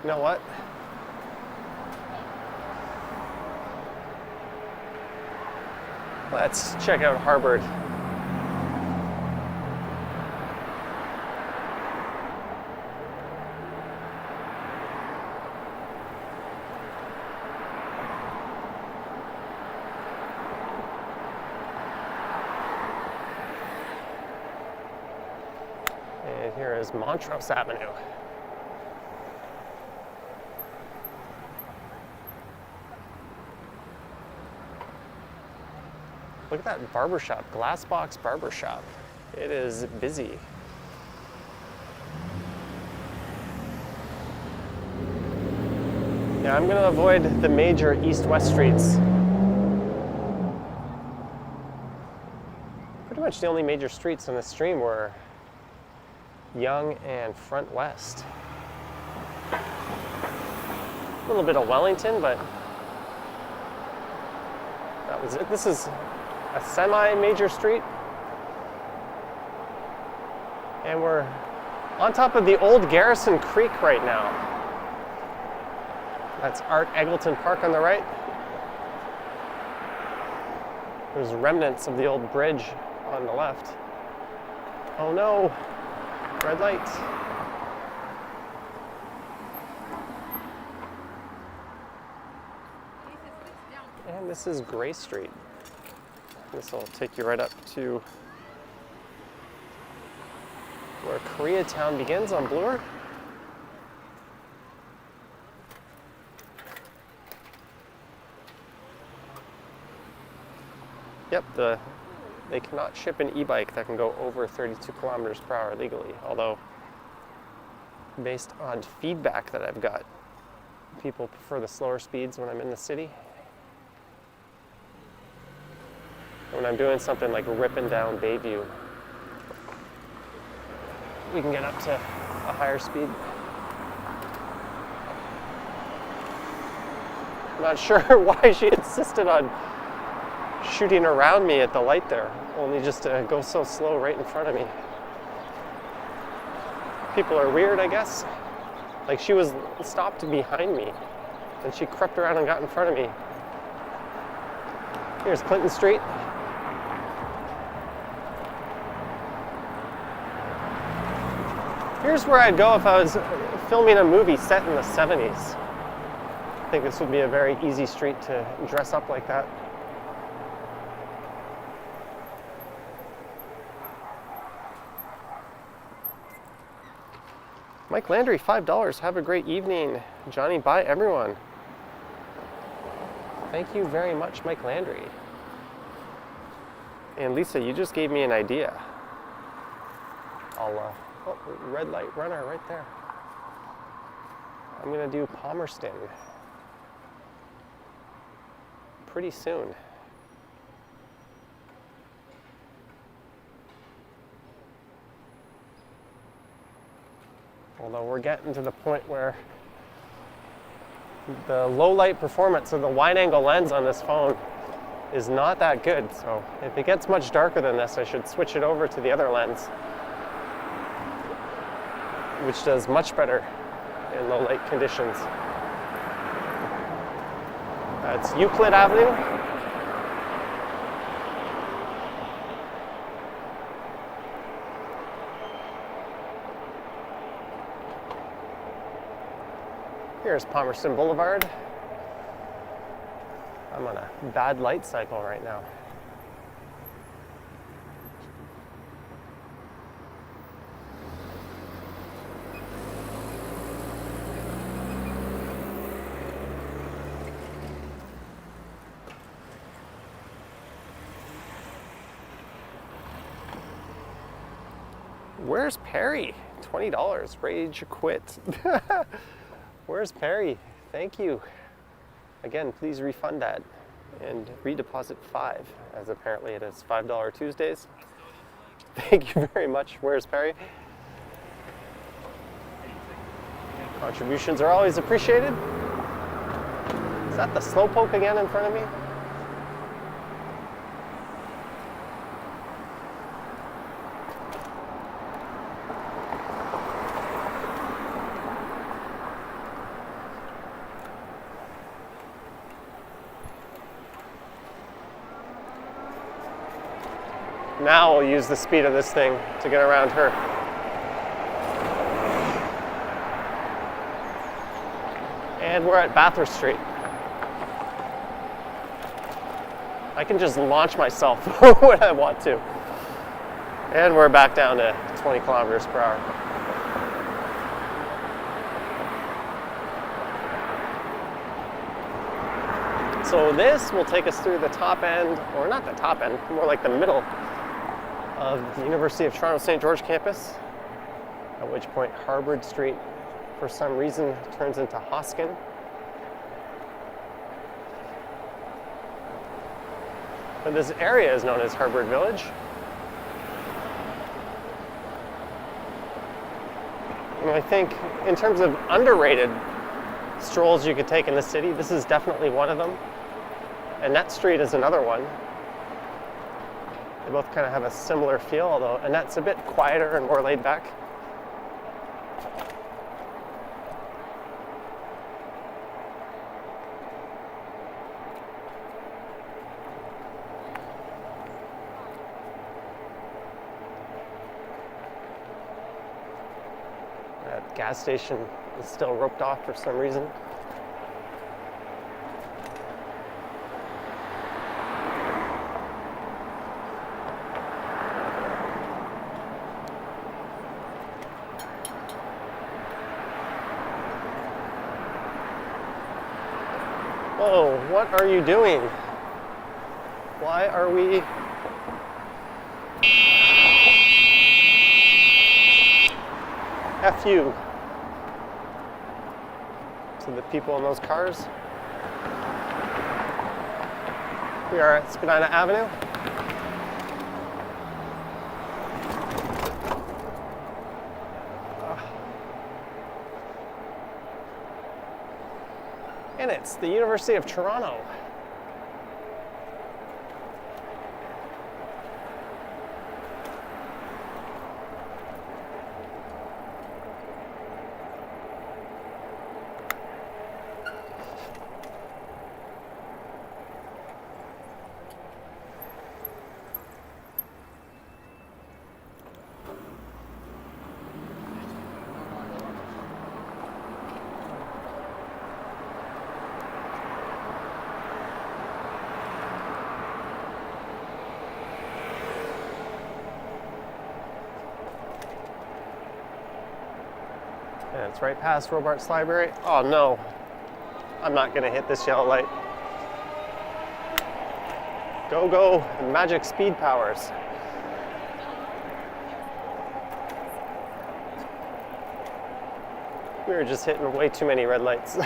You know what? Let's check out Harvard. And here is Montrose Avenue. Look at that barbershop, Glassbox Barbershop. It is busy. Yeah, I'm gonna avoid the major east-west streets. Pretty much the only major streets on the stream were Yonge and Front West. A little bit of Wellington, but that was it. This is a semi-major street. And we're on top of the old Garrison Creek right now. That's Art Eggleton Park on the right. There's remnants of the old bridge on the left. Oh no, red light. And this is Gray Street. This will take you right up to where Koreatown begins on Bloor. Yep, they cannot ship an e-bike that can go over 32 kilometers per hour legally, although based on feedback that I've got, people prefer the slower speeds when I'm in the city. When I'm doing something like ripping down Bayview, we can get up to a higher speed. I'm not sure why she insisted on shooting around me at the light there, only just to go so slow right in front of me. People are weird, I guess. Like, she was stopped behind me, and she crept around and got in front of me. Here's Clinton Street. Here's where I'd go if I was filming a movie set in the 70s. I think this would be a very easy street to dress up like that. Mike Landry, $5. Have a great evening. Johnny, bye everyone. Thank you very much, Mike Landry. And Lisa, you just gave me an idea. I'll, oh, red light runner right there. I'm gonna do Palmerston pretty soon. Although we're getting to the point where the low light performance of the wide angle lens on this phone is not that good. So if it gets much darker than this, I should switch it over to the other lens, which does much better in low light conditions. It's Euclid Avenue. Here's Palmerston Boulevard. I'm on a bad light cycle right now. Where's Perry? $20. Rage quit. Where's Perry? Thank you. Again, please refund that and redeposit $5, as apparently it is $5 Tuesdays. Thank you very much. Where's Perry? Contributions are always appreciated. Is that the slowpoke again in front of me? Now we'll use the speed of this thing to get around her. And we're at Bathurst Street. I can just launch myself when I want to. And we're back down to 20 kilometers per hour. So this will take us through the top end, or not the top end, more like the middle of the University of Toronto St. George campus, at which point Harvard Street, for some reason, turns into Hoskin. But this area is known as Harvard Village. And I think in terms of underrated strolls you could take in the city, this is definitely one of them. Annette Street is another one. They both kind of have a similar feel, although Annette's a bit quieter and more laid back. That gas station is still roped off for some reason. Whoa, what are you doing? Why are we... F you to the people in those cars. We are at Spadina Avenue. And it's the University of Toronto. And it's right past Robarts Library. Oh no, I'm not gonna hit this yellow light. Go, go, magic speed powers. We were just hitting way too many red lights.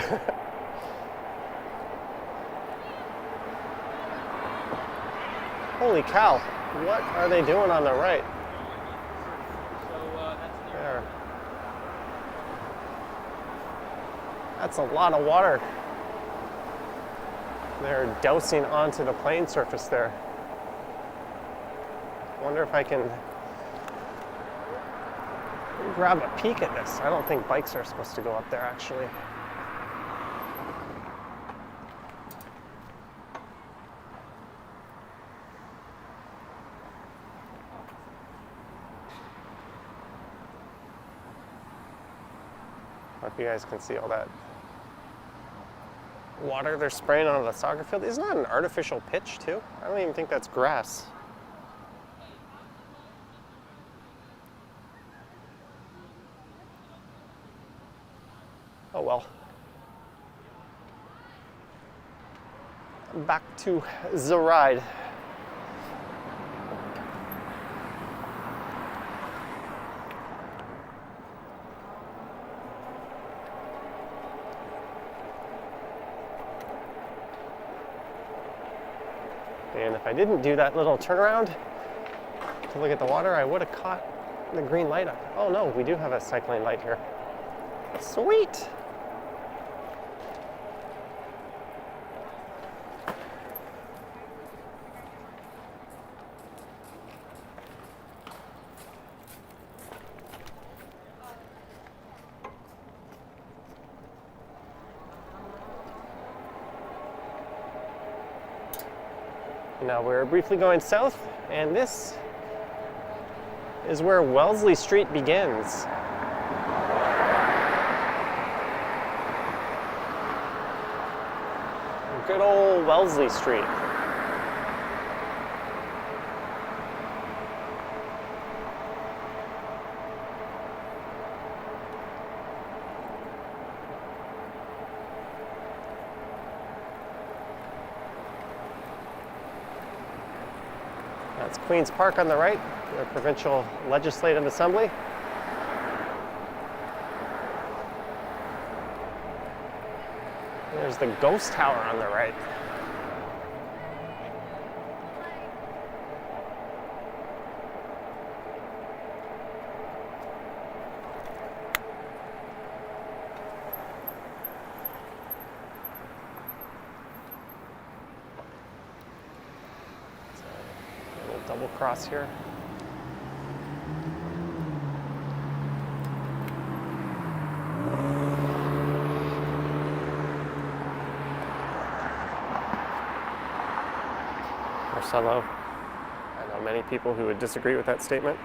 Holy cow, what are they doing on the right? There. That's a lot of water. They're dousing onto the plane surface there. I wonder if I can grab a peek at this. I don't think bikes are supposed to go up there, actually. I hope you guys can see all that water they're spraying onto the soccer field. Isn't that an artificial pitch too? I don't even think that's grass. Oh well. Back to the ride. And if I didn't do that little turnaround to look at the water, I would have caught the green light up. Oh no, we do have a cycling light here. Sweet! Now we're briefly going south, and this is where Wellesley Street begins. Good old Wellesley Street. That's Queen's Park on the right, the Provincial Legislative Assembly. There's the Ghost Tower on the right. Double cross here. Marcello. I know many people who would disagree with that statement.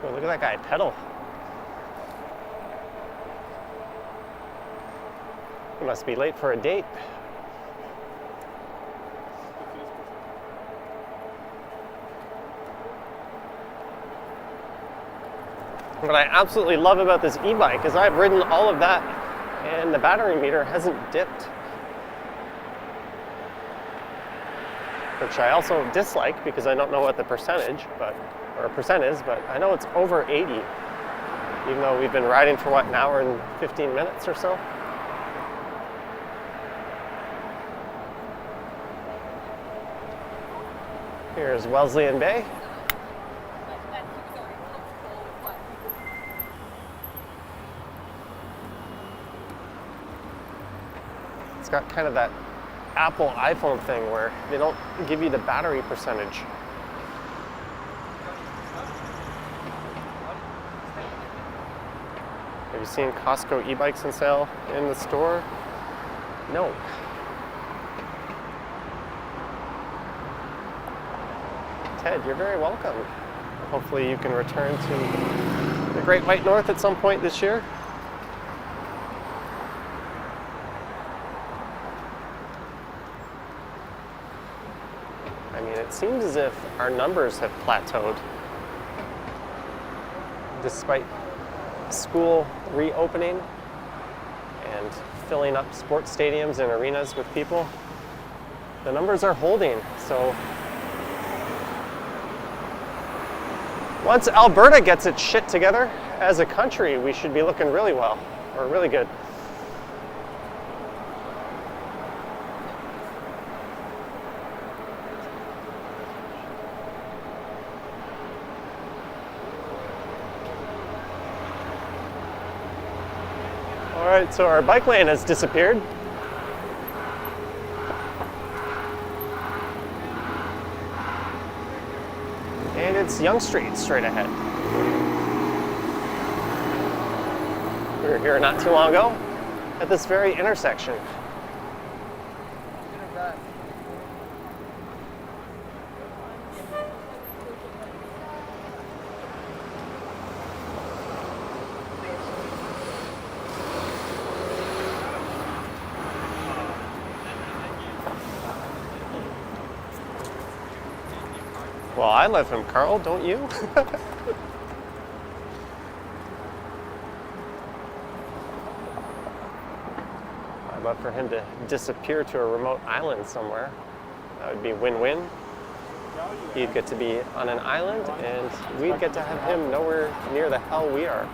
Oh, look at that guy pedal. He must be late for a date. What I absolutely love about this e-bike is I've ridden all of that and the battery meter hasn't dipped. Which I also dislike because I don't know what the percent is, but I know it's over 80, even though we've been riding for what, an hour and 15 minutes or so. Here's Wesleyan Bay. It's got kind of that Apple iPhone thing where they don't give you the battery percentage. Have you seen Costco e-bikes on sale in the store? No. Ted, you're very welcome. Hopefully you can return to the Great White North at some point this year. I mean, it seems as if our numbers have plateaued despite school reopening and filling up sports stadiums and arenas with people. The numbers are holding, so once Alberta gets its shit together as a country, we should be looking really well, or really good. Alright, so our bike lane has disappeared. And it's Yonge Street straight ahead. We were here not too long ago at this very intersection. Well, I love him, Carl, don't you? I'd love for him to disappear to a remote island somewhere. That would be win-win. He'd get to be on an island, and we'd get to have him nowhere near the hell we are.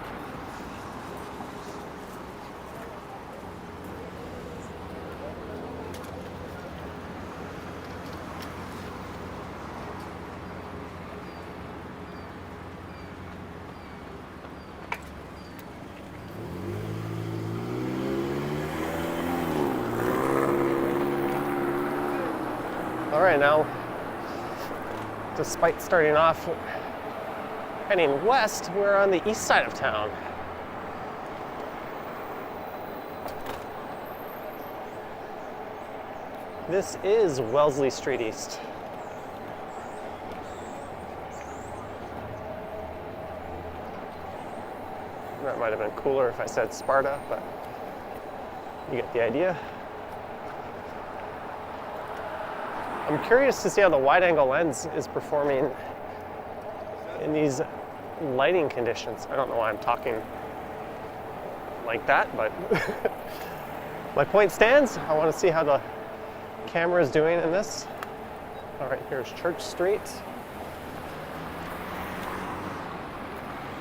All right, now, despite starting off heading west, we're on the east side of town. This is Wellesley Street East. That might have been cooler if I said Sparta, but you get the idea. I'm curious to see how the wide-angle lens is performing in these lighting conditions. I don't know why I'm talking like that, but my point stands. I want to see how the camera is doing in this. All right, here's Church Street.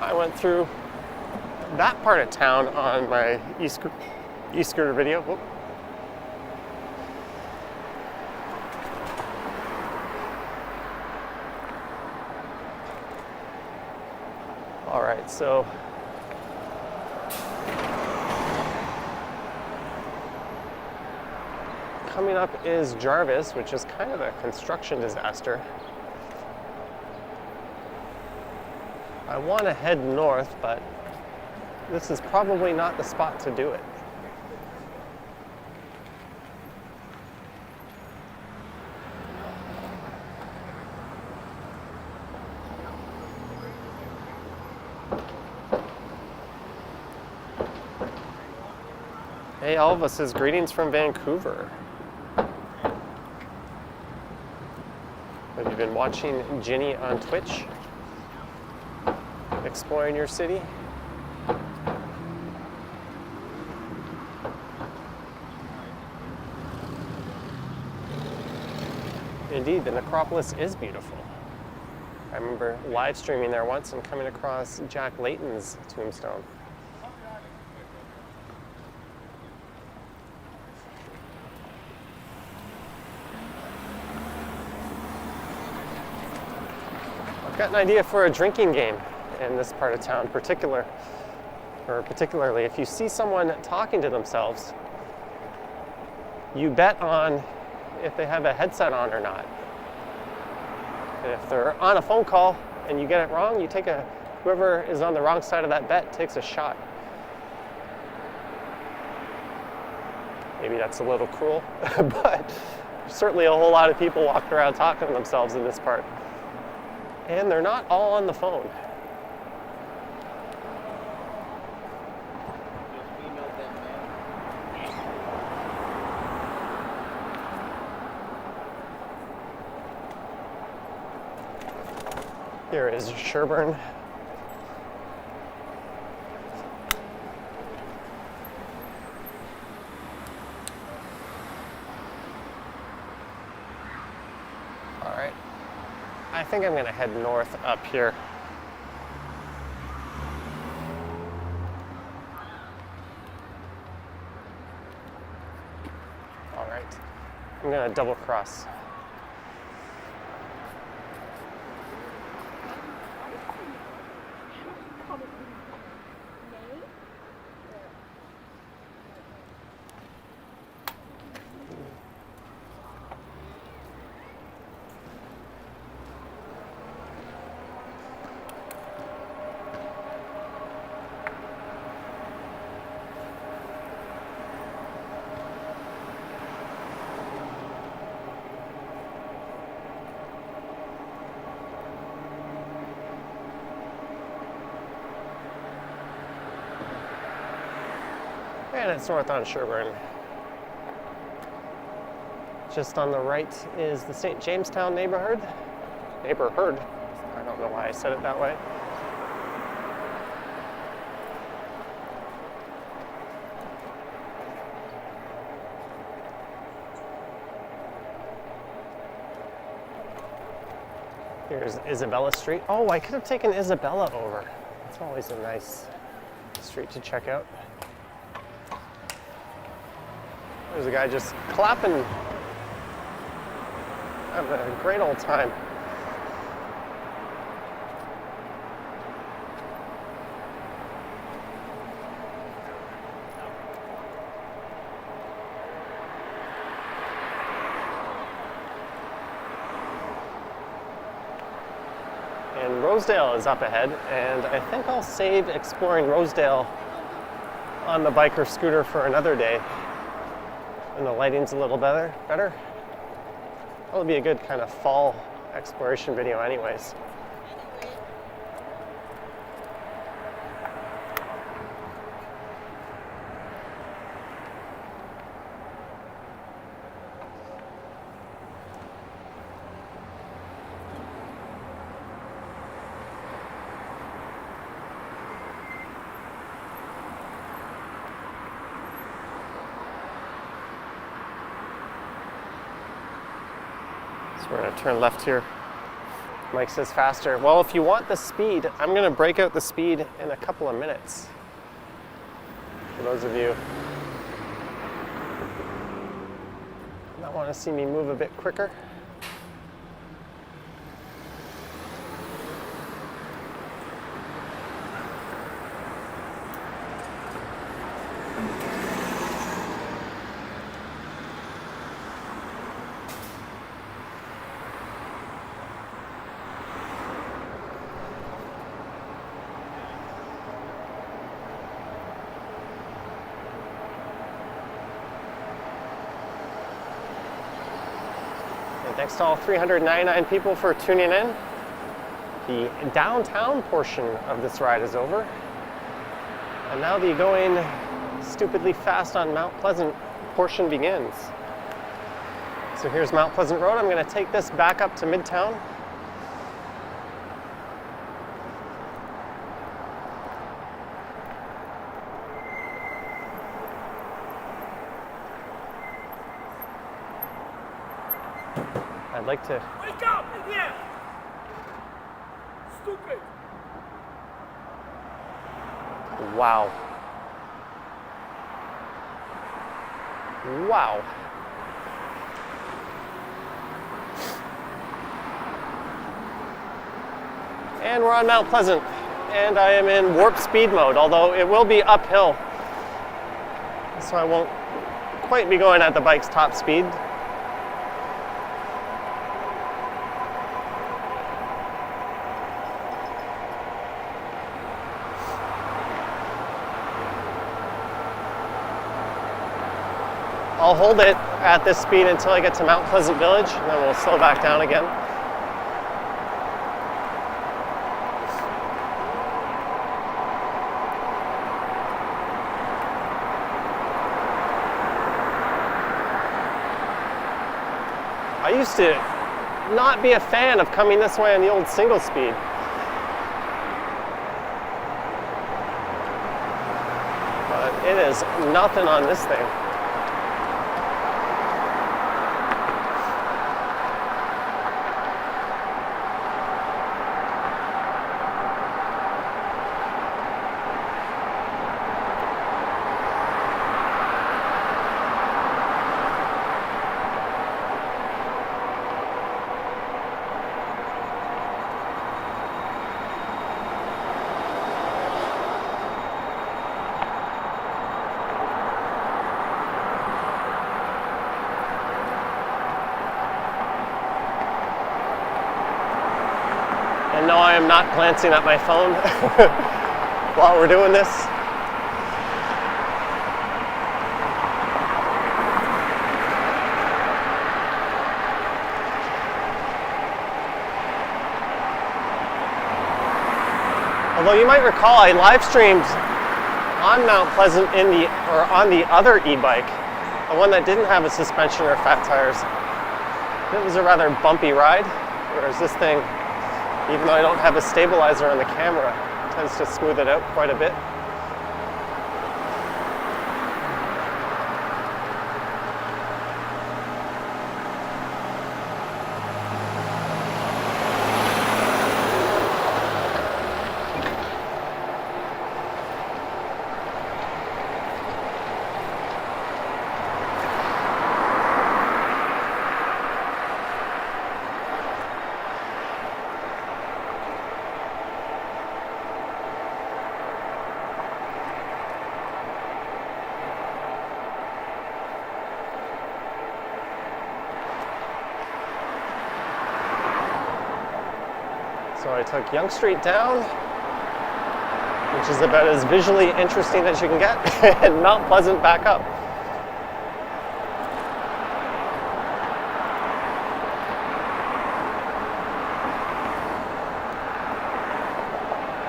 I went through that part of town on my e-scooter video. Whoop. All right, so coming up is Jarvis, which is kind of a construction disaster. I want to head north, but this is probably not the spot to do it. Hey, Alva says greetings from Vancouver. Have you been watching Ginny on Twitch? Exploring your city? Indeed, the necropolis is beautiful. I remember live streaming there once and coming across Jack Layton's tombstone. I've got an idea for a drinking game in this part of town, particularly if you see someone talking to themselves, you bet on if they have a headset on or not. And if they're on a phone call and you get it wrong, you take whoever is on the wrong side of that bet takes a shot. Maybe that's a little cruel, but certainly a whole lot of people walk around talking to themselves in this part. And they're not all on the phone. Here is Sherburne. think I'm gonna head north up here. All right, I'm gonna double cross. And it's north on Sherburne. Just on the right is the St. Jamestown neighborhood. I don't know why I said it that way. Here's Isabella Street. Oh, I could have taken Isabella over. It's always a nice street to check out. There's a guy just clapping. Having a great old time. And Rosedale is up ahead, and I think I'll save exploring Rosedale on the bike or scooter for another day. And the lighting's a little better. That'll be a good kind of fall exploration video anyways. So we're going to turn left here. Mike says faster. Well, if you want the speed, I'm going to break out the speed in a couple of minutes. For those of you that want to see me move a bit quicker. Thanks to all 399 people for tuning in. The downtown portion of this ride is over. And now the going stupidly fast on Mount Pleasant portion begins. So here's Mount Pleasant Road. I'm going to take this back up to Midtown. I'd like to... Wake up! Yeah! Stupid! Wow. Wow. And we're on Mount Pleasant, and I am in warp speed mode, although it will be uphill, so I won't quite be going at the bike's top speed. I'll hold it at this speed until I get to Mount Pleasant Village, and then we'll slow back down again. I used to not be a fan of coming this way on the old single speed. But it is nothing on this thing. I'm not glancing at my phone while we're doing this. Although you might recall I live streamed on Mount Pleasant on the other e-bike, the one that didn't have a suspension or fat tires. It was a rather bumpy ride, whereas this thing, even though I don't have a stabilizer on the camera, tends to smooth it out quite a bit. So I took Yonge Street down, which is about as visually interesting as you can get, and Mount Pleasant back up.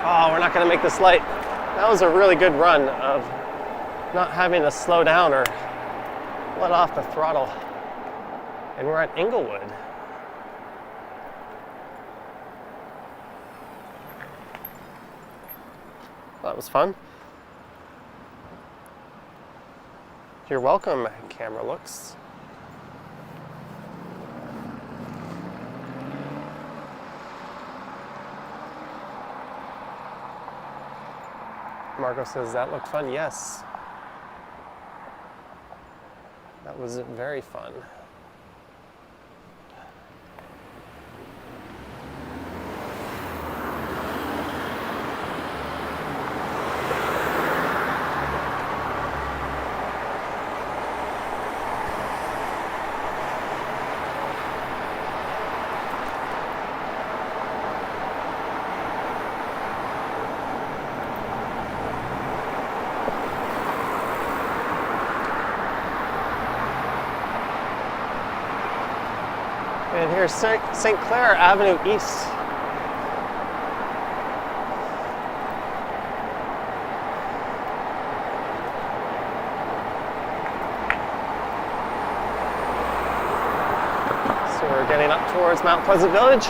Oh, we're not going to make this light. That was a really good run of not having to slow down or let off the throttle. And we're at Inglewood. That was fun. You're welcome, camera looks. Marco says, that looked fun. Yes. That was very fun. And here's St. Clair Avenue East. So we're getting up towards Mount Pleasant Village.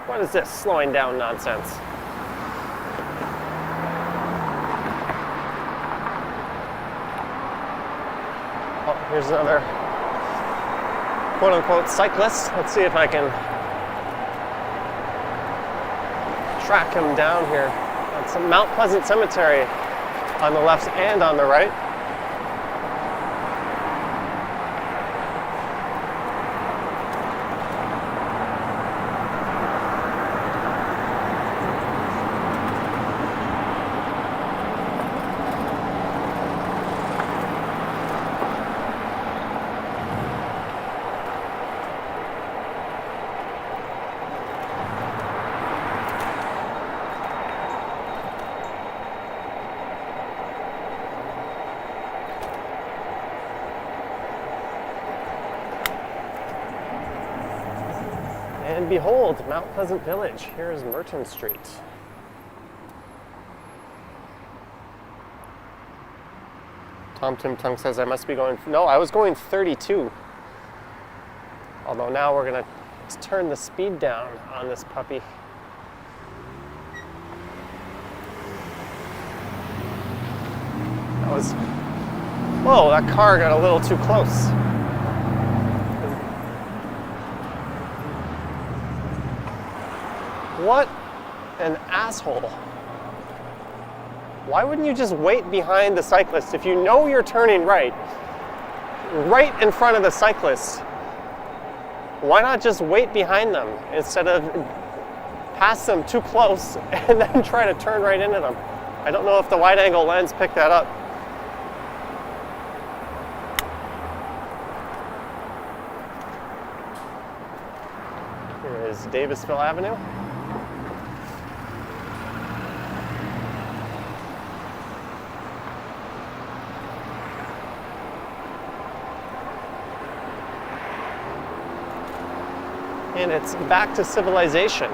What is this slowing down nonsense? Oh, here's another quote-unquote cyclist. Let's see if I can track him down here. That's Mount Pleasant Cemetery on the left and on the right. And behold, Mount Pleasant Village. Here is Merton Street. Tom Tim Tung says I must be going... No, I was going 32. Although now we're going to turn the speed down on this puppy. That was... Whoa, that car got a little too close. What an asshole. Why wouldn't you just wait behind the cyclist if you know you're turning right? right in front of the cyclist. Why not just wait behind them instead of pass them too close and then try to turn right into them? I don't know if the wide angle lens picked that up. Here is Davisville Avenue. And it's back to civilization.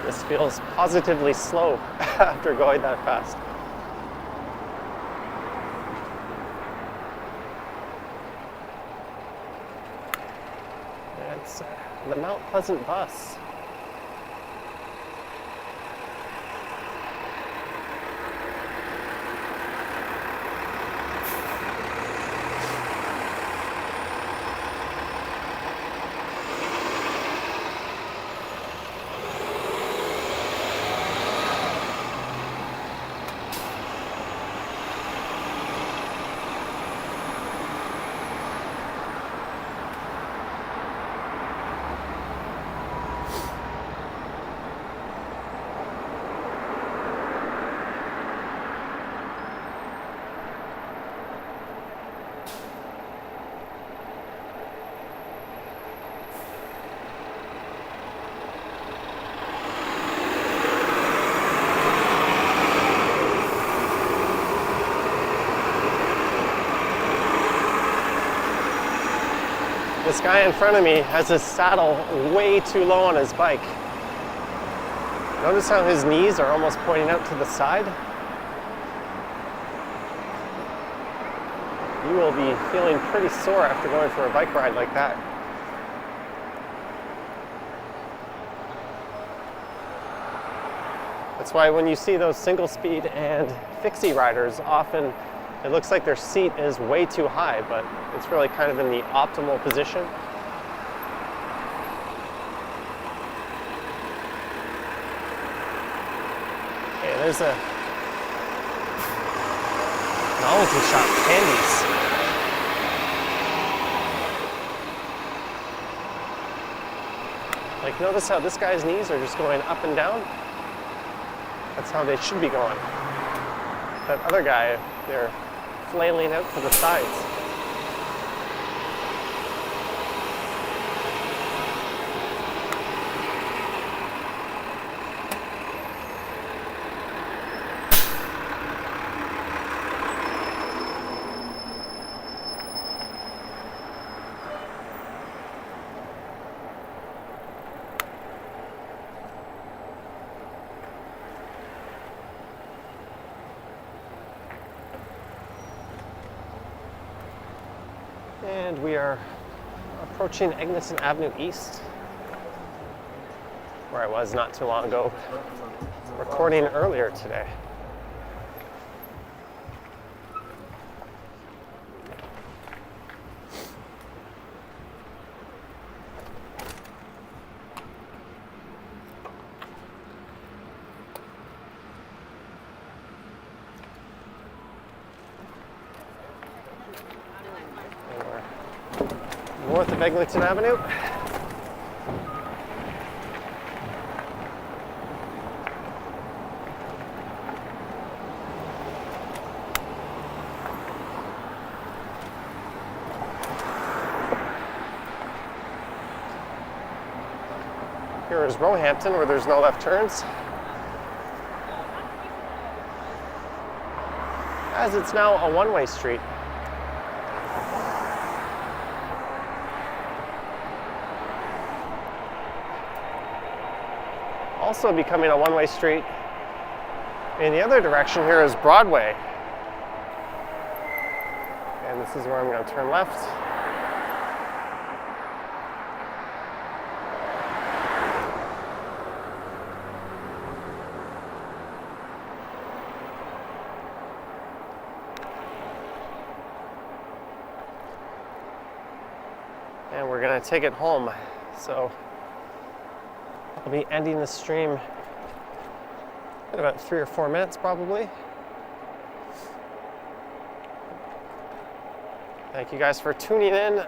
This feels positively slow after going that fast. It's the Mount Pleasant bus. This guy in front of me has his saddle way too low on his bike. Notice how his knees are almost pointing out to the side? You will be feeling pretty sore after going for a bike ride like that. That's why when you see those single speed and fixie riders, often it looks like their seat is way too high, but it's really kind of in the optimal position. Okay, there's a novelty shop, candies. Like, notice how this guy's knees are just going up and down? That's how they should be going. That other guy, they're flailing out to the sides. And we are approaching Agnes Avenue East, where I was not too long ago, recording earlier today. North of Eglinton Avenue. Here is Roehampton, where there's no left turns, as it's now a one-way street. Also becoming a one-way street in the other direction here is Broadway. And this is where I'm going to turn left. And we're going gonna take it home. So I'll be ending the stream in about 3 or 4 minutes probably. Thank you guys for tuning in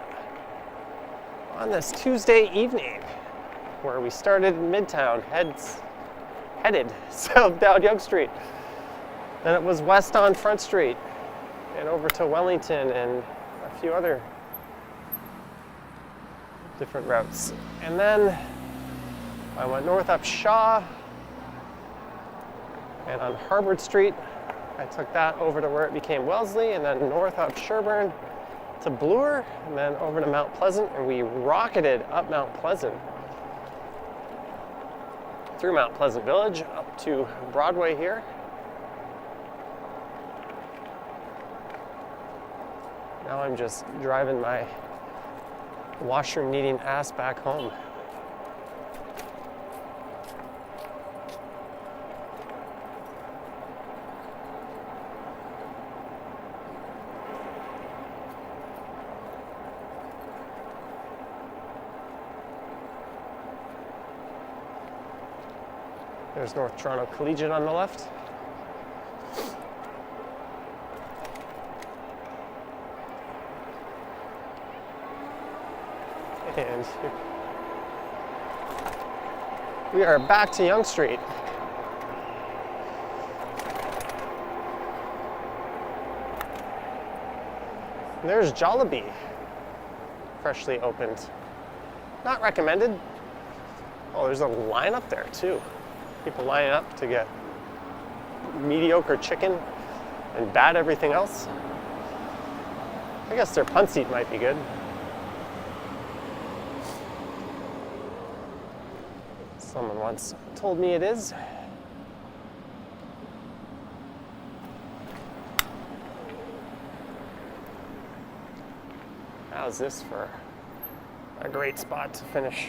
on this Tuesday evening, where we started in Midtown, headed south down Yonge Street. Then it was west on Front Street and over to Wellington and a few other different routes. And then I went north up Shaw, and on Harvard Street, I took that over to where it became Wellesley, and then north up Sherbourne to Bloor, and then over to Mount Pleasant, and we rocketed up Mount Pleasant, through Mount Pleasant Village, up to Broadway here. Now I'm just driving my washroom needing ass back home. There's North Toronto Collegiate on the left. And we are back to Yonge Street. And there's Jollibee, freshly opened. Not recommended. Oh, there's a line up there too. People lining up to get mediocre chicken and bad everything else. I guess their punt seat might be good. Someone once told me it is. How's this for a great spot to finish?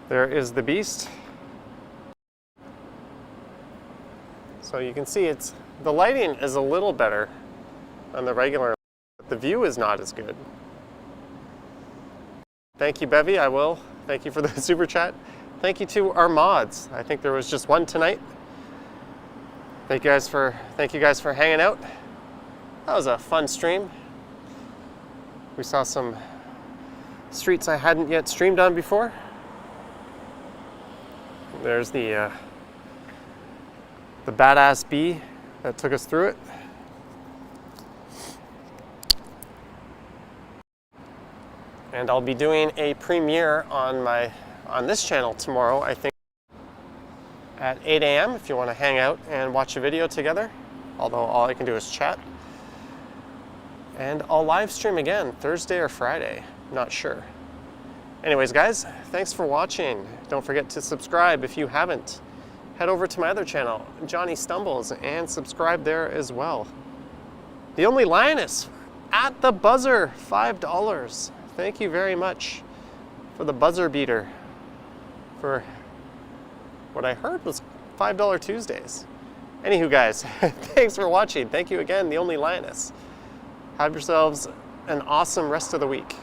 There is the beast. So you can see the lighting is a little better than the regular, but the view is not as good. Thank you, Bevy, I will. Thank you for the super chat. Thank you to our mods. I think there was just one tonight. Thank you guys for hanging out. That was a fun stream. We saw some streets I hadn't yet streamed on before. There's the badass bee that took us through it. And I'll be doing a premiere on this channel tomorrow, I think, at 8 a.m. if you want to hang out and watch a video together, although all I can do is chat. And I'll live stream again Thursday or Friday, not sure. Anyways, guys, thanks for watching. Don't forget to subscribe if you haven't. Head over to my other channel, Johnny Stumbles, and subscribe there as well. The Only Lioness at the buzzer, $5. Thank you very much for the buzzer beater for what I heard was $5 Tuesdays. Anywho, guys, thanks for watching. Thank you again, The Only Lioness. Have yourselves an awesome rest of the week.